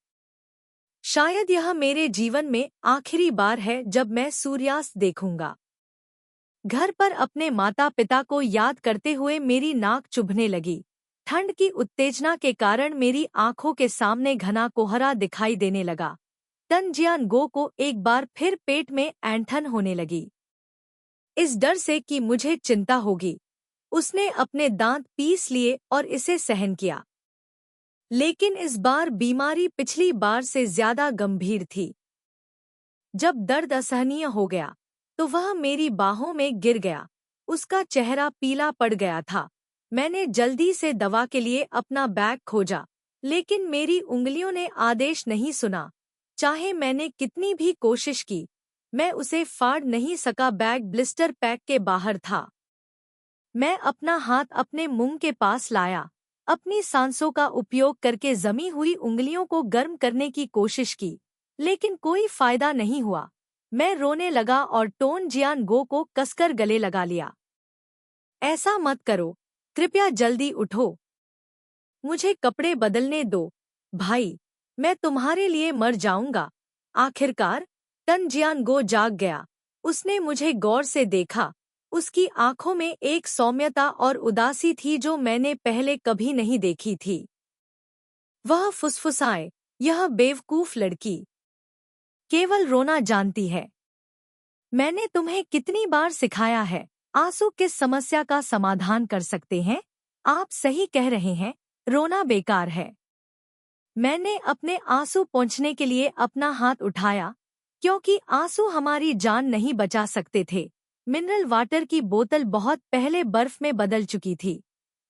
शायद यह मेरे जीवन में आखिरी बार है जब मैं सूर्यास्त देखूंगा। घर पर अपने माता पिता को याद करते हुए मेरी नाक चुभने लगी। ठंड की उत्तेजना के कारण मेरी आंखों के सामने घना कोहरा दिखाई देने लगा। तन जियानगो को एक बार फिर पेट में ऐंठन होने लगी। इस डर से कि मुझे चिंता होगी, उसने अपने दांत पीस लिए और इसे सहन किया। लेकिन इस बार बीमारी पिछली बार से ज्यादा गंभीर थी। जब दर्द असहनीय हो गया तो वह मेरी बाहों में गिर गया। उसका चेहरा पीला पड़ गया था। मैंने जल्दी से दवा के लिए अपना बैग खोजा, लेकिन मेरी उंगलियों ने आदेश नहीं सुना। चाहे मैंने कितनी भी कोशिश की, मैं उसे फाड़ नहीं सका। बैग ब्लिस्टर पैक के बाहर था। मैं अपना हाथ अपने मुंह के पास लाया, अपनी सांसों का उपयोग करके जमी हुई उंगलियों को गर्म करने की कोशिश की, लेकिन कोई फायदा नहीं हुआ। मैं रोने लगा और टोन जियानगो को कसकर गले लगा लिया। ऐसा मत करो, कृपया जल्दी उठो। मुझे कपड़े बदलने दो, भाई, मैं तुम्हारे लिए मर जाऊंगा। आखिरकार तन जियानगो जाग गया। उसने मुझे गौर से देखा। उसकी आंखों में एक सौम्यता और उदासी थी जो मैंने पहले कभी नहीं देखी थी। वह फुसफुसाए, यह बेवकूफ लड़की केवल रोना जानती है। मैंने तुम्हें कितनी बार सिखाया है, आंसू किस समस्या का समाधान कर सकते हैं। आप सही कह रहे हैं, रोना बेकार है। मैंने अपने आंसू पोंछने के लिए अपना हाथ उठाया, क्योंकि आंसू हमारी जान नहीं बचा सकते थे। मिनरल वाटर की बोतल बहुत पहले बर्फ में बदल चुकी थी,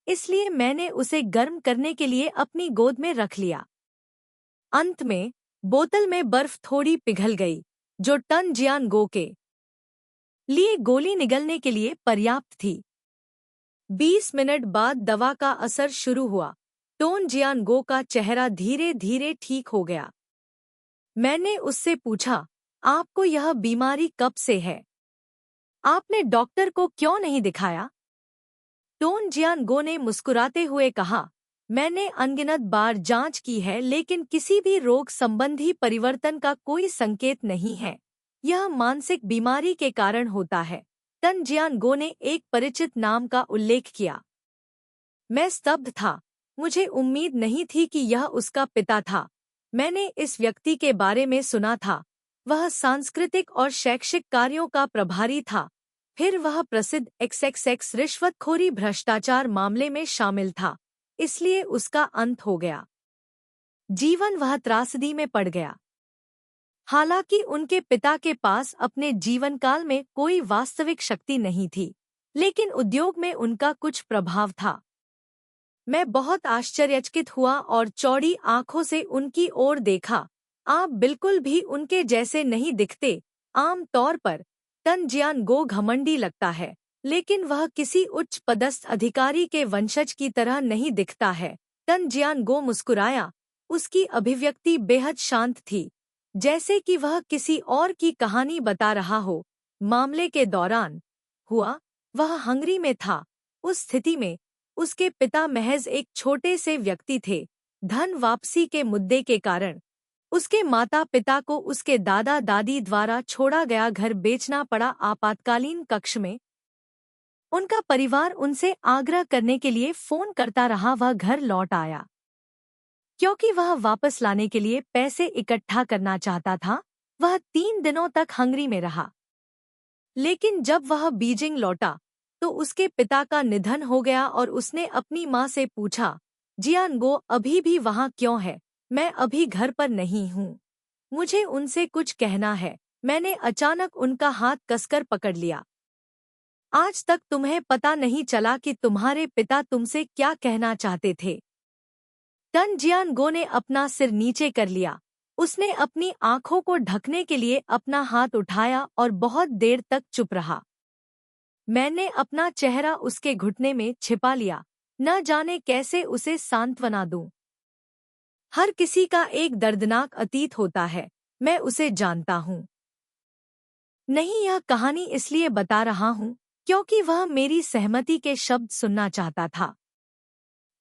इसलिए मैंने उसे गर्म करने के लिए अपनी गोद में रख लिया। अंत में बोतल में बर्फ थोड़ी पिघल गई, जो टन जियानगो के लिए गोली निगलने के लिए पर्याप्त थी। 20 मिनट बाद दवा का असर शुरू हुआ। टोन जियानगो का चेहरा धीरे धीरे ठीक हो गया। मैंने उससे पूछा, आपको यह बीमारी कब से है? आपने डॉक्टर को क्यों नहीं दिखाया? टोन जियानगो ने मुस्कुराते हुए कहा, मैंने अनगिनत बार जांच की है, लेकिन किसी भी रोग संबंधी परिवर्तन का कोई संकेत नहीं है। यह मानसिक बीमारी के कारण होता है। तन जियानगो ने एक परिचित नाम का उल्लेख किया। मैं स्तब्ध था। मुझे उम्मीद नहीं थी कि यह उसका पिता था। मैंने इस व्यक्ति के बारे में सुना था। वह सांस्कृतिक और शैक्षिक कार्यों का प्रभारी था। फिर वह प्रसिद्ध XXX रिश्वतखोरी भ्रष्टाचार मामले में शामिल था, इसलिए उसका अंत हो गया। जीवन वह त्रासदी में पड़ गया। हालांकि उनके पिता के पास अपने जीवनकाल में कोई वास्तविक शक्ति नहीं थी, लेकिन उद्योग में उनका कुछ प्रभाव था। मैं बहुत आश्चर्यचकित हुआ और चौड़ी आंखों से उनकी ओर देखा। आप बिल्कुल भी उनके जैसे नहीं दिखते। आम तौर पर तन जियानगो घमंडी लगता है, लेकिन वह किसी उच्च पदस्थ अधिकारी के वंशज की तरह नहीं दिखता है। तन जियानगो मुस्कुराया। उसकी अभिव्यक्ति बेहद शांत थी, जैसे कि वह किसी और की कहानी बता रहा हो। मामले के दौरान हुआ, वह हंगरी में था। उस स्थिति में उसके पिता महज एक छोटे से व्यक्ति थे। धन वापसी के मुद्दे के कारण उसके माता पिता को उसके दादा दादी द्वारा छोड़ा गया घर बेचना पड़ा। आपातकालीन कक्ष में उनका परिवार उनसे आग्रह करने के लिए फोन करता रहा। वह घर लौट आया क्योंकि वह वापस लाने के लिए पैसे इकट्ठा करना चाहता था। वह 3 दिनों तक हंगरी में रहा, लेकिन जब वह बीजिंग लौटा तो उसके पिता का निधन हो गया और उसने अपनी माँ से पूछा, जियानगो अभी भी वहाँ क्यों है? मैं अभी घर पर नहीं हूँ। मुझे उनसे कुछ कहना है। मैंने अचानक उनका हाथ कसकर पकड़ लिया। आज तक तुम्हें पता नहीं चला कि तुम्हारे पिता तुमसे क्या कहना चाहते थे। टन जियानगो ने अपना सिर नीचे कर लिया। उसने अपनी आंखों को ढकने के लिए अपना हाथ उठाया और बहुत देर तक चुप रहा। मैंने अपना चेहरा उसके घुटने में छिपा लिया, न जाने कैसे उसे सांत्वना दूं। हर किसी का एक दर्दनाक अतीत होता है, मैं उसे जानता हूँ। नहीं, यह कहानी इसलिए बता रहा हूँ क्योंकि वह मेरी सहमति के शब्द सुनना चाहता था।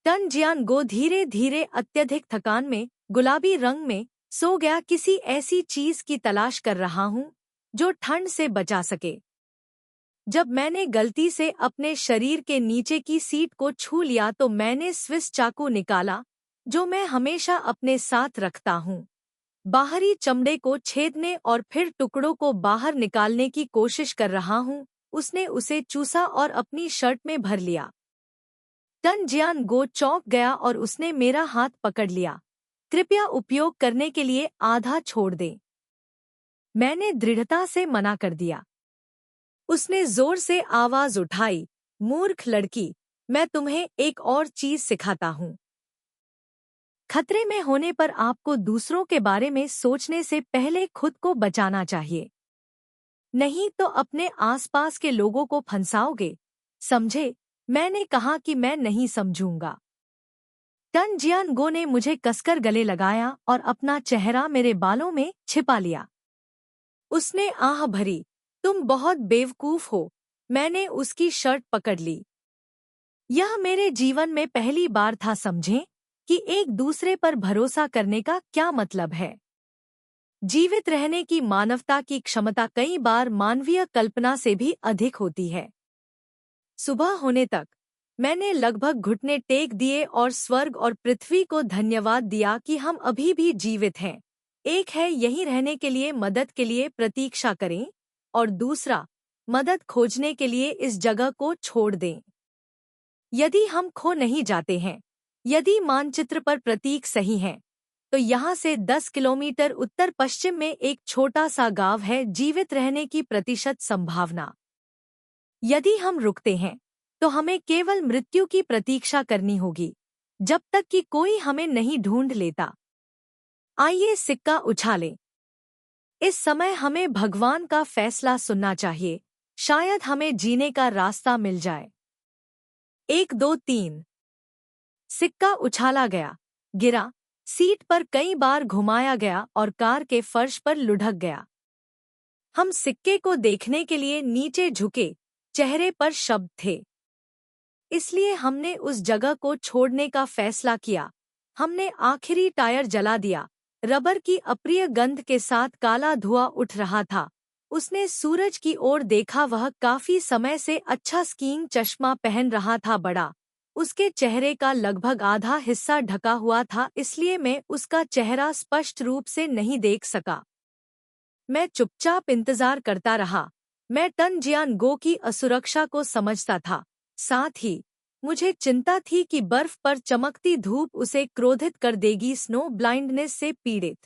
टन जियानगो धीरे धीरे अत्यधिक थकान में, गुलाबी रंग में सो गया। किसी ऐसी चीज की तलाश कर रहा हूँ जो ठंड से बचा सके। जब मैंने गलती से अपने शरीर के नीचे की सीट को छू लिया तो मैंने स्विस चाकू निकाला, जो मैं हमेशा अपने साथ रखता हूँ। बाहरी चमड़े को छेदने और फिर टुकड़ों को बाहर निकालने की कोशिश कर रहा हूँ। उसने उसे चूसा और अपनी शर्ट में भर लिया। टन जियानगो चौंक गया और उसने मेरा हाथ पकड़ लिया। कृपया उपयोग करने के लिए आधा छोड़ दें। मैंने दृढ़ता से मना कर दिया। उसने जोर से आवाज उठाई, मूर्ख लड़की, मैं तुम्हें एक और चीज सिखाता हूँ। खतरे में होने पर आपको दूसरों के बारे में सोचने से पहले खुद को बचाना चाहिए, नहीं तो अपने आसपास के लोगों को फंसाओगे। समझे? मैंने कहा कि मैं नहीं समझूंगा। टन जियानगो ने मुझे कसकर गले लगाया और अपना चेहरा मेरे बालों में छिपा लिया। उसने आह भरी, तुम बहुत बेवकूफ हो। मैंने उसकी शर्ट पकड़ ली। यह मेरे जीवन में पहली बार था, समझें, कि एक दूसरे पर भरोसा करने का क्या मतलब है। जीवित रहने की मानवता की क्षमता कई बार मानवीय कल्पना से भी अधिक होती है। सुबह होने तक मैंने लगभग घुटने टेक दिए और स्वर्ग और पृथ्वी को धन्यवाद दिया कि हम अभी भी जीवित हैं। एक है यहीं रहने के लिए मदद के लिए प्रतीक्षा करें, और दूसरा मदद खोजने के लिए इस जगह को छोड़ दें। यदि हम खो नहीं जाते हैं, यदि मानचित्र पर प्रतीक सही हैं, तो यहाँ से 10 किलोमीटर उत्तर पश्चिम में एक छोटा सा गांव है। जीवित रहने की प्रतिशत संभावना। यदि हम रुकते हैं तो हमें केवल मृत्यु की प्रतीक्षा करनी होगी, जब तक कि कोई हमें नहीं ढूंढ लेता। आइए सिक्का उछालें। इस समय हमें भगवान का फैसला सुनना चाहिए। शायद हमें जीने का रास्ता मिल जाए। 1 2 3। सिक्का उछाला गया, गिरा, सीट पर कई बार घुमाया गया और कार के फर्श पर लुढ़क गया। हम सिक्के को देखने के लिए नीचे झुके, चेहरे पर शब्द थे। इसलिए हमने उस जगह को छोड़ने का फैसला किया। हमने आखिरी टायर जला दिया। रबर की अप्रिय गंध के साथ काला धुआं उठ रहा था। उसने सूरज की ओर देखा। वह काफी समय से अच्छा स्कीइंग चश्मा पहन रहा था। बड़ा, उसके चेहरे का लगभग आधा हिस्सा ढका हुआ था, इसलिए मैं उसका चेहरा स्पष्ट रूप से नहीं देख सका। मैं चुपचाप इंतजार करता रहा। मैं टन जियानगो की असुरक्षा को समझता था। साथ ही मुझे चिंता थी कि बर्फ पर चमकती धूप उसे क्रोधित कर देगी, स्नो ब्लाइंडनेस से पीड़ित।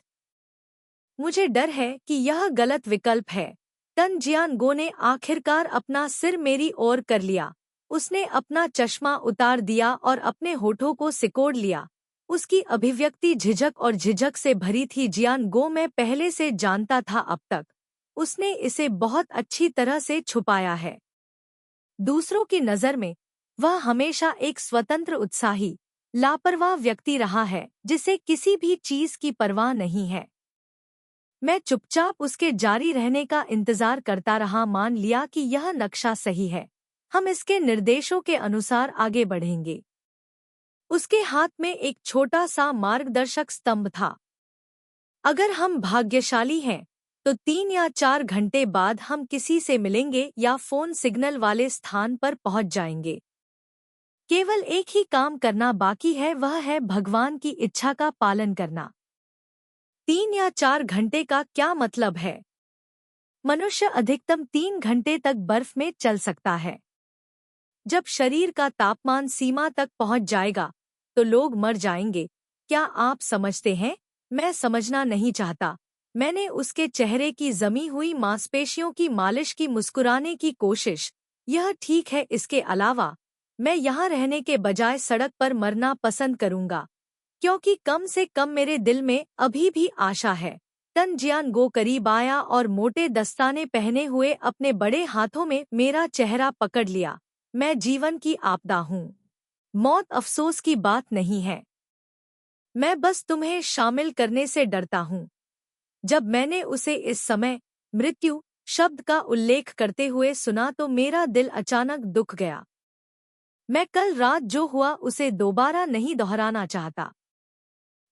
मुझे डर है कि यह गलत विकल्प है। टन जियानगो ने आखिरकार अपना सिर मेरी ओर कर लिया। उसने अपना चश्मा उतार दिया और अपने होठों को सिकोड़ लिया। उसकी अभिव्यक्ति झिझक और झिझक से भरी थी। जियानगो मैं पहले से जानता था। अब तक उसने इसे बहुत अच्छी तरह से छुपाया है। दूसरों की नज़र में वह हमेशा एक स्वतंत्र, उत्साही, लापरवाह व्यक्ति रहा है, जिसे किसी भी चीज की परवाह नहीं है। मैं चुपचाप उसके जारी रहने का इंतजार करता रहा। मान लिया कि यह नक्शा सही है, हम इसके निर्देशों के अनुसार आगे बढ़ेंगे। उसके हाथ में एक छोटा सा मार्गदर्शक स्तंभ था। अगर हम भाग्यशाली हैं तो 3 या 4 घंटे बाद हम किसी से मिलेंगे या फोन सिग्नल वाले स्थान पर पहुंच जाएंगे। केवल एक ही काम करना बाकी है, वह है भगवान की इच्छा का पालन करना। 3 या 4 घंटे का क्या मतलब है? मनुष्य अधिकतम 3 घंटे तक बर्फ में चल सकता है। जब शरीर का तापमान सीमा तक पहुंच जाएगा तो लोग मर जाएंगे। क्या आप समझते हैं? मैं समझना नहीं चाहता, मैंने उसके चेहरे की जमी हुई मांसपेशियों की मालिश की, मुस्कुराने की कोशिश। यह ठीक है, इसके अलावा मैं यहाँ रहने के बजाय सड़क पर मरना पसंद करूंगा, क्योंकि कम से कम मेरे दिल में अभी भी आशा है। तन जियानगो करीब आया और मोटे दस्ताने पहने हुए अपने बड़े हाथों में मेरा चेहरा पकड़ लिया। मैं जीवन की आपदा हूँ। मौत अफसोस की बात नहीं है। मैं बस तुम्हें शामिल करने से डरता हूँ। जब मैंने उसे इस समय मृत्यु शब्द का उल्लेख करते हुए सुना तो मेरा दिल अचानक दुख गया। मैं कल रात जो हुआ उसे दोबारा नहीं दोहराना चाहता।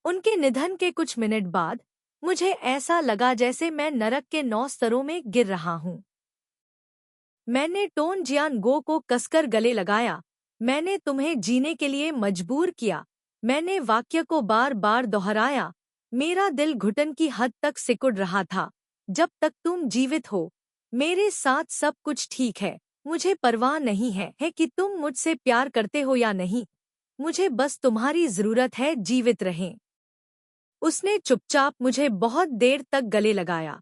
उनके निधन के कुछ मिनट बाद मुझे ऐसा लगा जैसे मैं नरक के 9 स्तरों में गिर रहा हूँ। मैंने टोन जियानगो को कसकर गले लगाया। मैंने तुम्हें जीने के लिए मजबूर किया। मैंने वाक्य को बार बार दोहराया। मेरा दिल घुटन की हद तक सिकुड़ रहा था। जब तक तुम जीवित हो, मेरे साथ सब कुछ ठीक है। मुझे परवाह नहीं है कि तुम मुझसे प्यार करते हो या नहीं। मुझे बस तुम्हारी जरूरत है, जीवित रहें। उसने चुपचाप मुझे बहुत देर तक गले लगाया।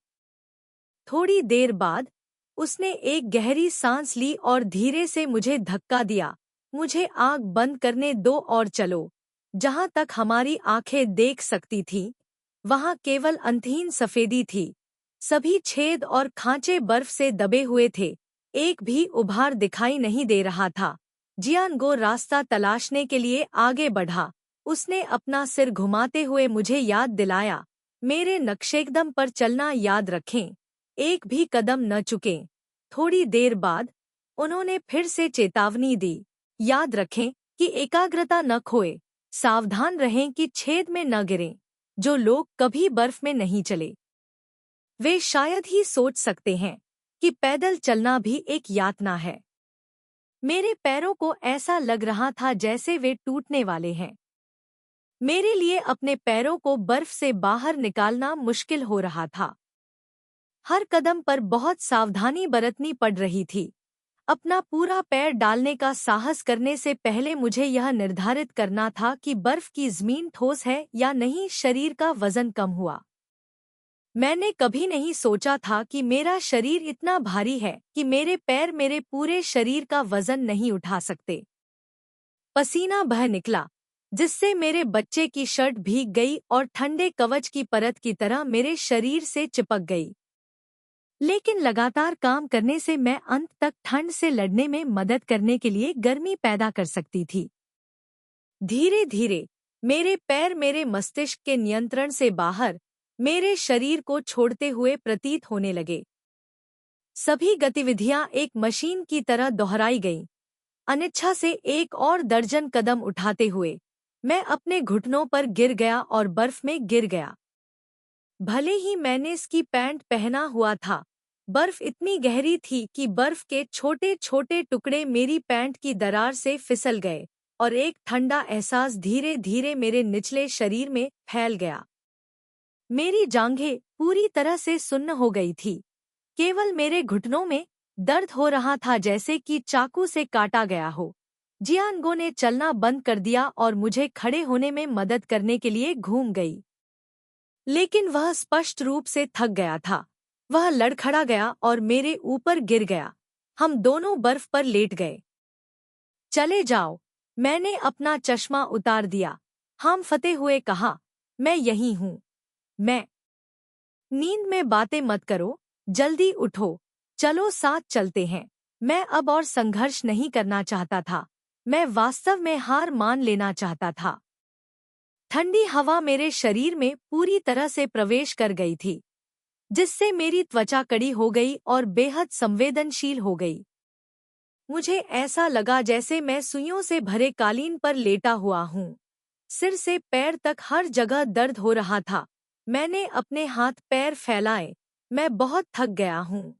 थोड़ी देर बाद उसने एक गहरी सांस ली और धीरे से मुझे धक्का दिया। मुझे आँख बंद करने दो और चलो। जहाँ तक हमारी आंखें देख सकती थीं, वहाँ केवल अंतहीन सफेदी थी। सभी छेद और खांचे बर्फ से दबे हुए थे। एक भी उभार दिखाई नहीं दे रहा था। जियानगो रास्ता तलाशने के लिए आगे बढ़ा। उसने अपना सिर घुमाते हुए मुझे याद दिलाया, मेरे नक्शेकदम पर चलना याद रखें, एक भी कदम न चुकें। थोड़ी देर बाद उन्होंने फिर से चेतावनी दी, याद रखें कि एकाग्रता न खोए, सावधान रहें कि छेद में न गिरें। जो लोग कभी बर्फ में नहीं चले, वे शायद ही सोच सकते हैं कि पैदल चलना भी एक यातना है। मेरे पैरों को ऐसा लग रहा था जैसे वे टूटने वाले हैं। मेरे लिए अपने पैरों को बर्फ से बाहर निकालना मुश्किल हो रहा था। हर कदम पर बहुत सावधानी बरतनी पड़ रही थी। अपना पूरा पैर डालने का साहस करने से पहले मुझे यह निर्धारित करना था कि बर्फ की जमीन ठोस है या नहीं। शरीर का वजन कम हुआ। मैंने कभी नहीं सोचा था कि मेरा शरीर इतना भारी है कि मेरे पैर मेरे पूरे शरीर का वजन नहीं उठा सकते। पसीना बह निकला, जिससे मेरे बच्चे की शर्ट भीग गई और ठंडे कवच की परत की तरह मेरे शरीर से चिपक गई। लेकिन लगातार काम करने से मैं अंत तक ठंड से लड़ने में मदद करने के लिए गर्मी पैदा कर सकती थी। धीरे धीरे मेरे पैर मेरे मस्तिष्क के नियंत्रण से बाहर मेरे शरीर को छोड़ते हुए प्रतीत होने लगे। सभी गतिविधियां एक मशीन की तरह दोहराई गईं। अनिच्छा से एक और दर्जन कदम उठाते हुए मैं अपने घुटनों पर गिर गया और बर्फ में गिर गया। भले ही मैंने स्की पैंट पहना हुआ था, बर्फ इतनी गहरी थी कि बर्फ के छोटे छोटे टुकड़े मेरी पैंट की दरार से फिसल गए और एक ठंडा एहसास धीरे धीरे मेरे निचले शरीर में फैल गया। मेरी जांघें पूरी तरह से सुन्न हो गई थी। केवल मेरे घुटनों में दर्द हो रहा था, जैसे कि चाकू से काटा गया हो। जियानगो ने चलना बंद कर दिया और मुझे खड़े होने में मदद करने के लिए घूम गई। लेकिन वह स्पष्ट रूप से थक गया था। वह लड़खड़ा गया और मेरे ऊपर गिर गया। हम दोनों बर्फ पर लेट गए। चले जाओ, मैंने अपना चश्मा उतार दिया। हांफते हुए कहा, मैं यही हूँ। मैं। नींद में बातें मत करो, जल्दी उठो, चलो साथ चलते हैं। मैं अब और संघर्ष नहीं करना चाहता था। मैं वास्तव में हार मान लेना चाहता था। ठंडी हवा मेरे शरीर में पूरी तरह से प्रवेश कर गई थी, जिससे मेरी त्वचा कड़ी हो गई और बेहद संवेदनशील हो गई। मुझे ऐसा लगा जैसे मैं सुइयों से भरे कालीन पर लेटा हुआ हूँ। सिर से पैर तक हर जगह दर्द हो रहा था। मैंने अपने हाथ पैर फैलाए। मैं बहुत थक गया हूँ।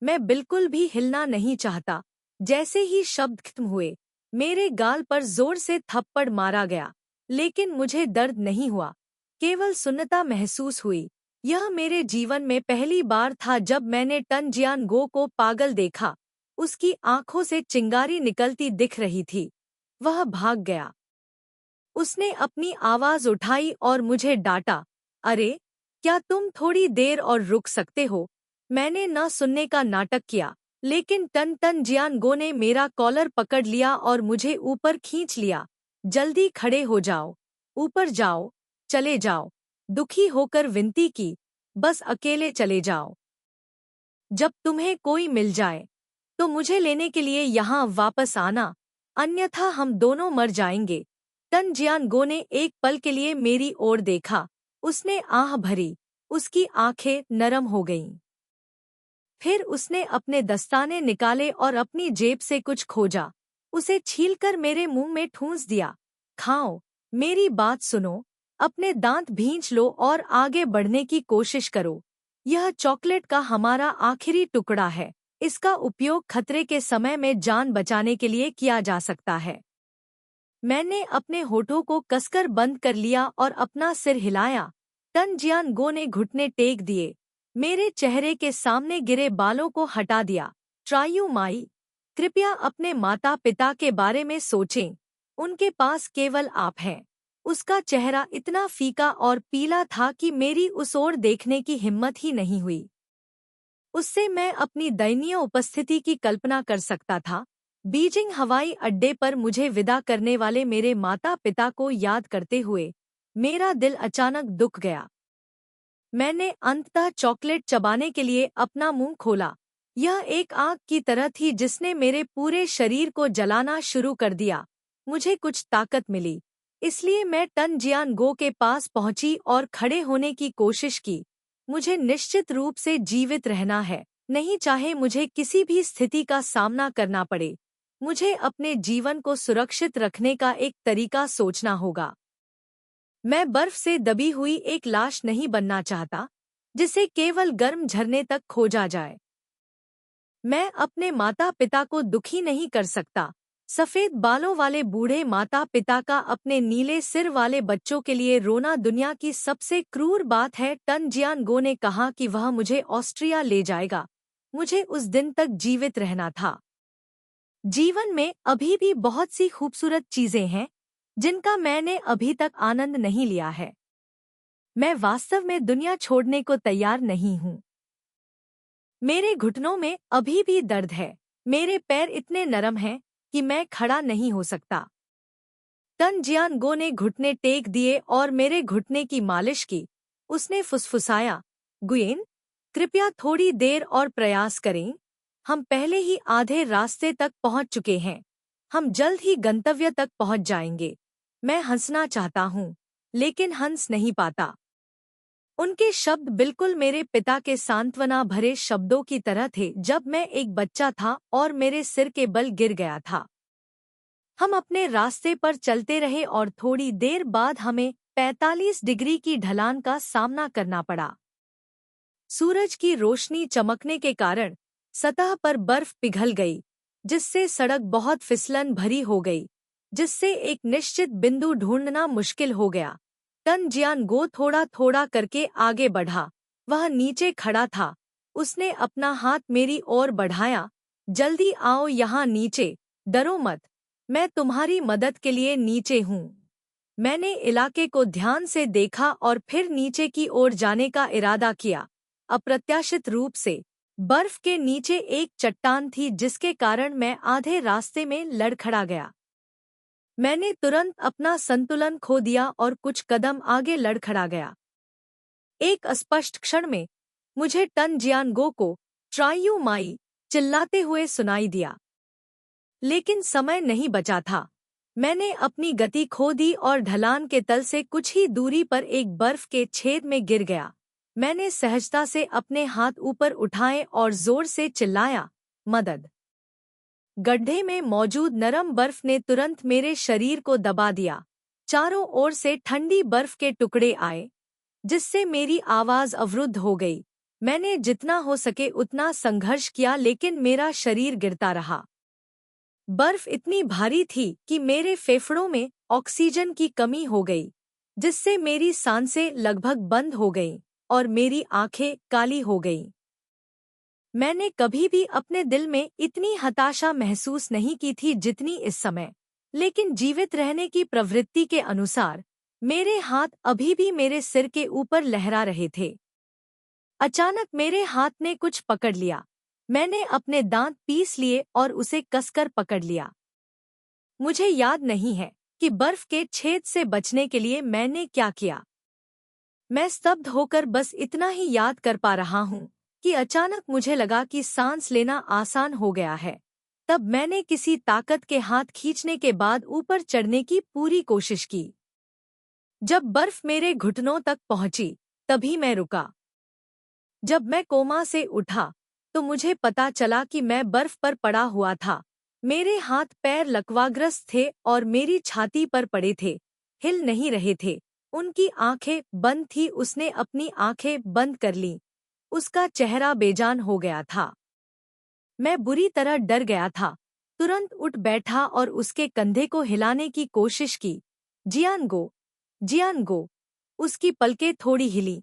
मैं बिल्कुल भी हिलना नहीं चाहता। जैसे ही शब्द खत्म हुए, मेरे गाल पर जोर से थप्पड़ मारा गया, लेकिन मुझे दर्द नहीं हुआ, केवल सुन्नता महसूस हुई। यह मेरे जीवन में पहली बार था जब मैंने टन जियानगो को पागल देखा। उसकी आंखों से चिंगारी निकलती दिख रही थी। वह भाग गया। उसने अपनी आवाज उठाई और मुझे डांटा, अरे, क्या तुम थोड़ी देर और रुक सकते हो? मैंने न सुनने का नाटक किया, लेकिन टन टन जियानगो ने मेरा कॉलर पकड़ लिया और मुझे ऊपर खींच लिया। जल्दी खड़े हो जाओ, ऊपर जाओ, चले जाओ। दुखी होकर विनती की, बस अकेले चले जाओ। जब तुम्हें कोई मिल जाए तो मुझे लेने के लिए यहाँ वापस आना, अन्यथा हम दोनों मर जाएंगे। टन जियानगो ने एक पल के लिए मेरी ओर देखा, उसने आह भरी, उसकी आंखें नरम हो गईं। फिर उसने अपने दस्ताने निकाले और अपनी जेब से कुछ खोजा, उसे छीलकर मेरे मुंह में ठूंस दिया। खाओ, मेरी बात सुनो, अपने दांत भींच लो और आगे बढ़ने की कोशिश करो। यह चॉकलेट का हमारा आखिरी टुकड़ा है, इसका उपयोग खतरे के समय में जान बचाने के लिए किया जा सकता है। मैंने अपने होठों को कसकर बंद कर लिया और अपना सिर हिलाया। टन जियानगो ने घुटने टेक दिए, मेरे चेहरे के सामने गिरे बालों को हटा दिया। ट्रायू माई, कृपया अपने माता पिता के बारे में सोचें, उनके पास केवल आप हैं। उसका चेहरा इतना फीका और पीला था कि मेरी उस ओर देखने की हिम्मत ही नहीं हुई। उससे मैं अपनी दयनीय उपस्थिति की कल्पना कर सकता था। बीजिंग हवाई अड्डे पर मुझे विदा करने वाले मेरे माता पिता को याद करते हुए मेरा दिल अचानक दुख गया। मैंने अंततः चॉकलेट चबाने के लिए अपना मुंह खोला। यह एक आग की तरह थी जिसने मेरे पूरे शरीर को जलाना शुरू कर दिया। मुझे कुछ ताकत मिली, इसलिए मैं टन जियानगो के पास पहुंची और खड़े होने की कोशिश की। मुझे निश्चित रूप से जीवित रहना है, नहीं चाहे मुझे किसी भी स्थिति का सामना करना पड़े। मुझे अपने जीवन को सुरक्षित रखने का एक तरीका सोचना होगा। मैं बर्फ से दबी हुई एक लाश नहीं बनना चाहता, जिसे केवल गर्म झरने तक खोजा जाए। मैं अपने माता पिता को दुखी नहीं कर सकता। सफेद बालों वाले बूढ़े माता पिता का अपने नीले सिर वाले बच्चों के लिए रोना दुनिया की सबसे क्रूर बात है। टन जियानगो ने कहा कि वह मुझे ऑस्ट्रिया ले जाएगा। मुझे उस दिन तक जीवित रहना था। जीवन में अभी भी बहुत सी खूबसूरत चीजें हैं जिनका मैंने अभी तक आनंद नहीं लिया है। मैं वास्तव में दुनिया छोड़ने को तैयार नहीं हूँ। मेरे घुटनों में अभी भी दर्द है। मेरे पैर इतने नरम हैं कि मैं खड़ा नहीं हो सकता। टन जियानगो ने घुटने टेक दिए और मेरे घुटने की मालिश की। उसने फुसफुसाया, गुयेन, कृपया थोड़ी देर और प्रयास करें। हम पहले ही आधे रास्ते तक पहुंच चुके हैं। हम जल्द ही गंतव्य तक पहुंच जाएंगे। मैं हंसना चाहता हूँ, लेकिन हंस नहीं पाता। उनके शब्द बिल्कुल मेरे पिता के सांत्वना भरे शब्दों की तरह थे जब मैं एक बच्चा था और मेरे सिर के बल गिर गया था। हम अपने रास्ते पर चलते रहे और थोड़ी देर बाद हमें 45 डिग्री की ढलान का सामना करना पड़ा। सूरज की रोशनी चमकने के कारण सतह पर बर्फ पिघल गई, जिससे सड़क बहुत फिसलन भरी हो गई, जिससे एक निश्चित बिंदु ढूंढना मुश्किल हो गया। टन जियानगो थोड़ा थोड़ा करके आगे बढ़ा। वह नीचे खड़ा था। उसने अपना हाथ मेरी ओर बढ़ाया। जल्दी आओ यहाँ नीचे, डरो मत, मैं तुम्हारी मदद के लिए नीचे हूँ। मैंने इलाके को ध्यान से देखा और फिर नीचे की ओर जाने का इरादा किया। अप्रत्याशित रूप से बर्फ के नीचे एक चट्टान थी जिसके कारण मैं आधे रास्ते में लड़खड़ा गया। मैंने तुरंत अपना संतुलन खो दिया और कुछ कदम आगे लड़खड़ा गया। एक अस्पष्ट क्षण में मुझे टन जियानगो को ट्रायू माई चिल्लाते हुए सुनाई दिया, लेकिन समय नहीं बचा था। मैंने अपनी गति खो दी और ढलान के तल से कुछ ही दूरी पर एक बर्फ के छेद में गिर गया। मैंने सहजता से अपने हाथ ऊपर उठाए और जोर से चिल्लाया, मदद! गड्ढे में मौजूद नरम बर्फ ने तुरंत मेरे शरीर को दबा दिया। चारों ओर से ठंडी बर्फ के टुकड़े आए, जिससे मेरी आवाज अवरुद्ध हो गई। मैंने जितना हो सके उतना संघर्ष किया, लेकिन मेरा शरीर गिरता रहा। बर्फ इतनी भारी थी कि मेरे फेफड़ों में ऑक्सीजन की कमी हो गई, जिससे मेरी सांसें लगभग बंद हो गईं और मेरी आंखें काली हो गईं। मैंने कभी भी अपने दिल में इतनी हताशा महसूस नहीं की थी जितनी इस समय, लेकिन जीवित रहने की प्रवृत्ति के अनुसार मेरे हाथ अभी भी मेरे सिर के ऊपर लहरा रहे थे। अचानक मेरे हाथ ने कुछ पकड़ लिया। मैंने अपने दांत पीस लिए और उसे कसकर पकड़ लिया। मुझे याद नहीं है कि बर्फ के छेद से बचने के लिए मैंने क्या किया। मैं स्तब्ध होकर बस इतना ही याद कर पा रहा हूँ कि अचानक मुझे लगा कि सांस लेना आसान हो गया है। तब मैंने किसी ताकत के हाथ खींचने के बाद ऊपर चढ़ने की पूरी कोशिश की। जब बर्फ मेरे घुटनों तक पहुंची, तभी मैं रुका। जब मैं कोमा से उठा, तो मुझे पता चला कि मैं बर्फ पर पड़ा हुआ था। मेरे हाथ पैर लकवाग्रस्त थे और मेरी छाती पर पड़े थे, हिल नहीं रहे थे। उनकी आंखें बंद थी। उसने अपनी आंखें बंद कर लीं। उसका चेहरा बेजान हो गया था। मैं बुरी तरह डर गया था। तुरंत उठ बैठा और उसके कंधे को हिलाने की कोशिश की। जियानगो, जियानगो। उसकी पलकें थोड़ी हिली।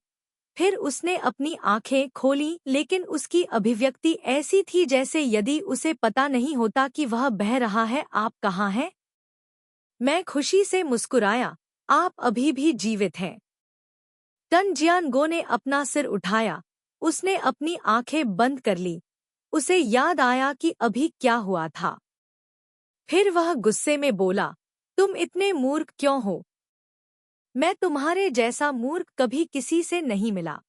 फिर उसने अपनी आंखें खोलीं, लेकिन उसकी अभिव्यक्ति ऐसी थी जैसे यदि उसे पता नहीं होता कि वह बह रहा है। आप कहाँ हैं? मैं खुशी से मुस्कुराया। आप अभी भी जीवित हैं। तन जियानगो ने अपना सिर उठाया। उसने अपनी आंखें बंद कर ली। उसे याद आया कि अभी क्या हुआ था। फिर वह गुस्से में बोला, तुम इतने मूर्ख क्यों हो? मैं तुम्हारे जैसा मूर्ख कभी किसी से नहीं मिला।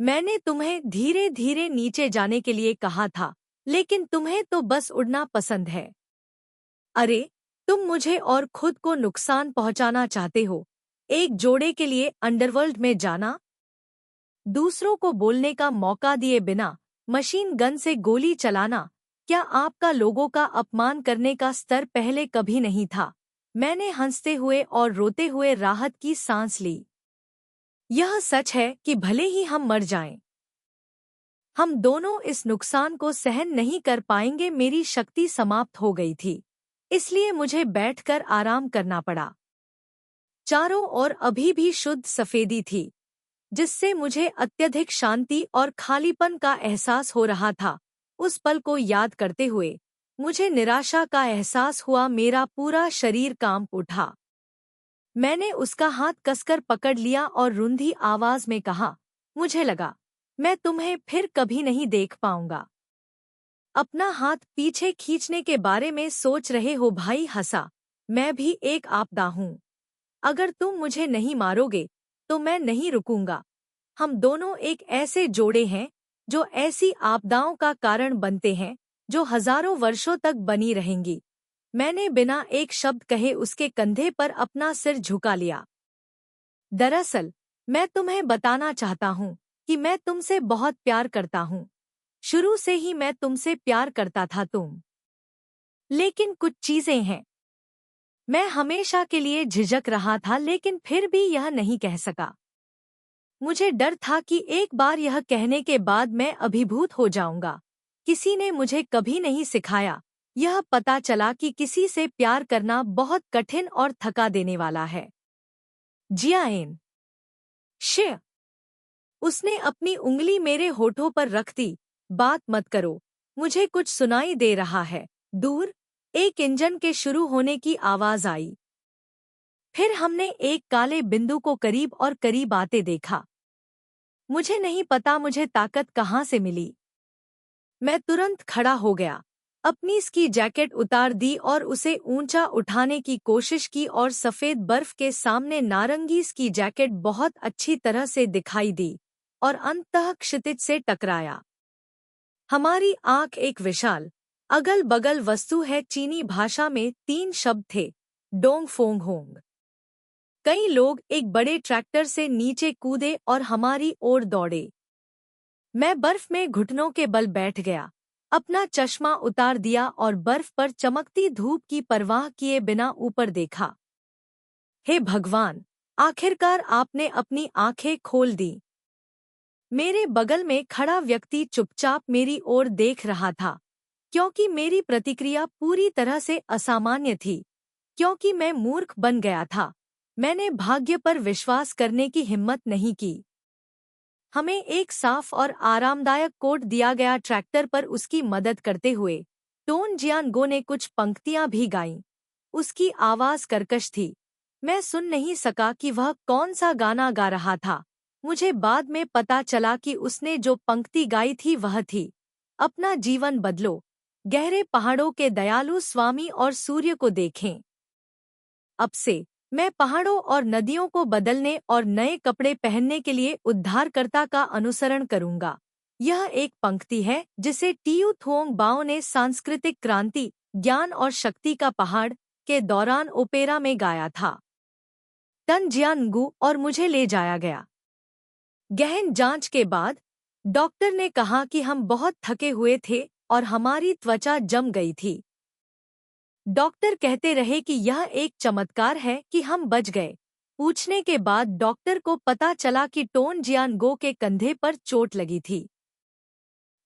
मैंने तुम्हें धीरे धीरे नीचे जाने के लिए कहा था, लेकिन तुम्हें तो बस उड़ना पसंद है। अरे, तुम मुझे और खुद को नुकसान पहुंचाना चाहते हो। एक जोड़े के लिए अंडरवर्ल्ड में जाना, दूसरों को बोलने का मौका दिए बिना मशीन गन से गोली चलाना, क्या आपका लोगों का अपमान करने का स्तर पहले कभी नहीं था? मैंने हंसते हुए और रोते हुए राहत की सांस ली। यह सच है कि भले ही हम मर जाएं, हम दोनों इस नुकसान को सहन नहीं कर पाएंगे। मेरी शक्ति समाप्त हो गई थी, इसलिए मुझे बैठकर आराम करना पड़ा। चारों ओर अभी भी शुद्ध सफेदी थी, जिससे मुझे अत्यधिक शांति और खालीपन का एहसास हो रहा था। उस पल को याद करते हुए मुझे निराशा का एहसास हुआ। मेरा पूरा शरीर कांप उठा। मैंने उसका हाथ कसकर पकड़ लिया और रुंधी आवाज में कहा, मुझे लगा मैं तुम्हें फिर कभी नहीं देख पाऊंगा। अपना हाथ पीछे खींचने के बारे में सोच रहे हो? भाई हंसा। मैं भी एक आपदा हूँ। अगर तुम मुझे नहीं मारोगे तो मैं नहीं रुकूंगा। हम दोनों एक ऐसे जोड़े हैं जो ऐसी आपदाओं का कारण बनते हैं जो हजारों वर्षों तक बनी रहेंगी। मैंने बिना एक शब्द कहे उसके कंधे पर अपना सिर झुका लिया। दरअसल मैं तुम्हें बताना चाहता हूँ कि मैं तुमसे बहुत प्यार करता हूँ। शुरू से ही मैं तुमसे प्यार करता था लेकिन कुछ चीजें हैं। मैं हमेशा के लिए झिझक रहा था, लेकिन फिर भी यह नहीं कह सका। मुझे डर था कि एक बार यह कहने के बाद मैं अभिभूत हो जाऊंगा। किसी ने मुझे कभी नहीं सिखाया। यह पता चला कि किसी से प्यार करना बहुत कठिन और थका देने वाला है। जियान शे, उसने अपनी उंगली मेरे होठों पर रख दी। बात मत करो, मुझे कुछ सुनाई दे रहा है। दूर एक इंजन के शुरू होने की आवाज आई। फिर हमने एक काले बिंदु को करीब और करीब आते देखा। मुझे नहीं पता मुझे ताकत कहाँ से मिली। मैं तुरंत खड़ा हो गया, अपनी स्की जैकेट उतार दी और उसे ऊंचा उठाने की कोशिश की और सफेद बर्फ के सामने नारंगी स्की जैकेट बहुत अच्छी तरह से दिखाई दी और अंततः क्षितिज से टकराया। हमारी आंख एक विशाल अगल बगल वस्तु है। चीनी भाषा में 3 शब्द थे, डोंग फोंग होंग। कई लोग एक बड़े ट्रैक्टर से नीचे कूदे और हमारी ओर दौड़े। मैं बर्फ में घुटनों के बल बैठ गया, अपना चश्मा उतार दिया और बर्फ पर चमकती धूप की परवाह किए बिना ऊपर देखा। हे भगवान, आखिरकार आपने अपनी आंखें खोल दी। मेरे बगल में खड़ा व्यक्ति चुपचाप मेरी ओर देख रहा था, क्योंकि मेरी प्रतिक्रिया पूरी तरह से असामान्य थी। क्योंकि मैं मूर्ख बन गया था, मैंने भाग्य पर विश्वास करने की हिम्मत नहीं की। हमें एक साफ और आरामदायक कोट दिया गया। ट्रैक्टर पर उसकी मदद करते हुए टोन जियानगो ने कुछ पंक्तियां भी गाईं। उसकी आवाज कर्कश थी, मैं सुन नहीं सका कि वह कौन सा गाना गा रहा था। मुझे बाद में पता चला कि उसने जो पंक्ति गाई थी वह थी, अपना जीवन बदलो, गहरे पहाड़ों के दयालु स्वामी और सूर्य को देखें। अब से मैं पहाड़ों और नदियों को बदलने और नए कपड़े पहनने के लिए उद्धारकर्ता का अनुसरण करूंगा। यह एक पंक्ति है जिसे टीयू थोंग बाओ ने सांस्कृतिक क्रांति, ज्ञान और शक्ति का पहाड़ के दौरान ओपेरा में गाया था। तन जियानगू और मुझे ले जाया गया। गहन जांच के बाद डॉक्टर ने कहा कि हम बहुत थके हुए थे और हमारी त्वचा जम गई थी। डॉक्टर कहते रहे कि यह एक चमत्कार है कि हम बच गए। पूछने के बाद डॉक्टर को पता चला कि टोन जियानगो के कंधे पर चोट लगी थी।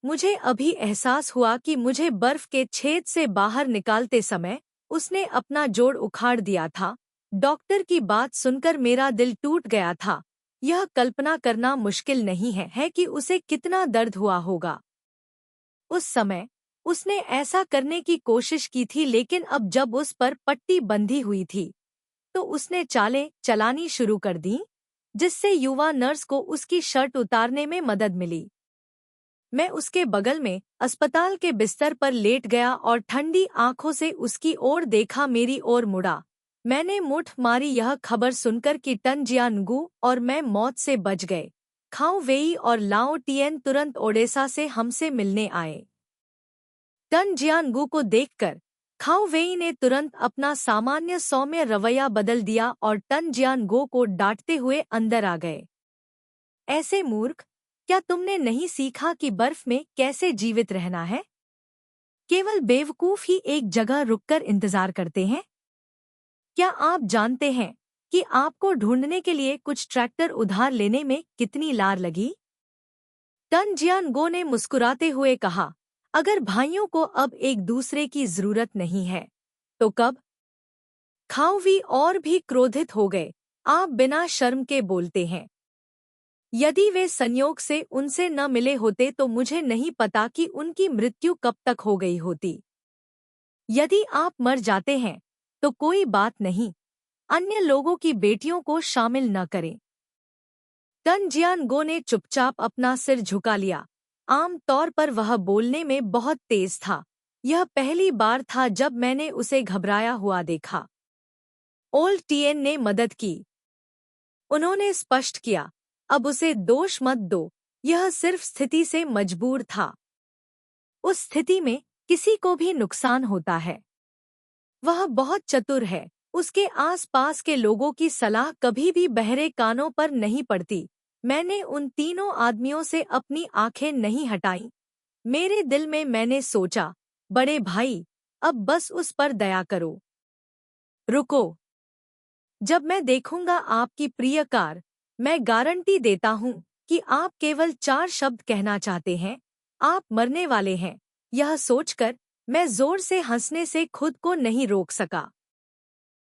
मुझे अभी एहसास हुआ कि मुझे बर्फ के छेद से बाहर निकालते समय उसने अपना जोड़ उखाड़ दिया था। डॉक्टर की बात सुनकर मेरा दिल टूट गया था। यह कल्पना करना मुश्किल नहीं है कि उसे कितना दर्द हुआ होगा। उस समय उसने ऐसा करने की कोशिश की थी, लेकिन अब जब उस पर पट्टी बंधी हुई थी तो उसने चालें चलानी शुरू कर दी, जिससे युवा नर्स को उसकी शर्ट उतारने में मदद मिली। मैं उसके बगल में अस्पताल के बिस्तर पर लेट गया और ठंडी आंखों से उसकी ओर देखा, मेरी ओर मुड़ा। मैंने मुठ मारी यह खबर सुनकर कि टन जियानगू और मैं मौत से बच गए। खाओ वेई और लाओ टियन तुरंत ओडेसा से हमसे मिलने आए। टन जियानगू को देखकर खाओ वेई ने तुरंत अपना सामान्य सौम्य रवैया बदल दिया और टन जियानगो को डांटते हुए अंदर आ गए। ऐसे मूर्ख, क्या तुमने नहीं सीखा कि बर्फ में कैसे जीवित रहना है? केवल बेवकूफ ही एक जगह रुककर इंतजार करते हैं। क्या आप जानते हैं कि आपको ढूंढने के लिए कुछ ट्रैक्टर उधार लेने में कितनी लार लगी? टन जियानगो ने मुस्कुराते हुए कहा, अगर भाइयों को अब एक दूसरे की जरूरत नहीं है तो कब? खाओवी और भी क्रोधित हो गए। आप बिना शर्म के बोलते हैं। यदि वे संयोग से उनसे न मिले होते तो मुझे नहीं पता कि उनकी मृत्यु कब तक हो गई होती। यदि आप मर जाते हैं तो कोई बात नहीं, अन्य लोगों की बेटियों को शामिल न करें। टन जियानगो ने चुपचाप अपना सिर झुका लिया। आम तौर पर वह बोलने में बहुत तेज था। यह पहली बार था जब मैंने उसे घबराया हुआ देखा। ओल्ड टीएन ने मदद की। उन्होंने स्पष्ट किया, अब उसे दोष मत दो, यह सिर्फ स्थिति से मजबूर था। उस स्थिति में किसी को भी नुकसान होता है। वह बहुत चतुर है। उसके आसपास के लोगों की सलाह कभी भी बहरे कानों पर नहीं पड़ती। मैंने उन तीनों आदमियों से अपनी आंखें नहीं हटाईं। मेरे दिल में मैंने सोचा, बड़े भाई, अब बस उस पर दया करो। रुको, जब मैं देखूंगा आपकी प्रिय कार, मैं गारंटी देता हूं कि आप केवल 4 शब्द कहना चाहते हैं, आप मरने वाले हैं। यह सोचकर मैं जोर से हंसने से खुद को नहीं रोक सका।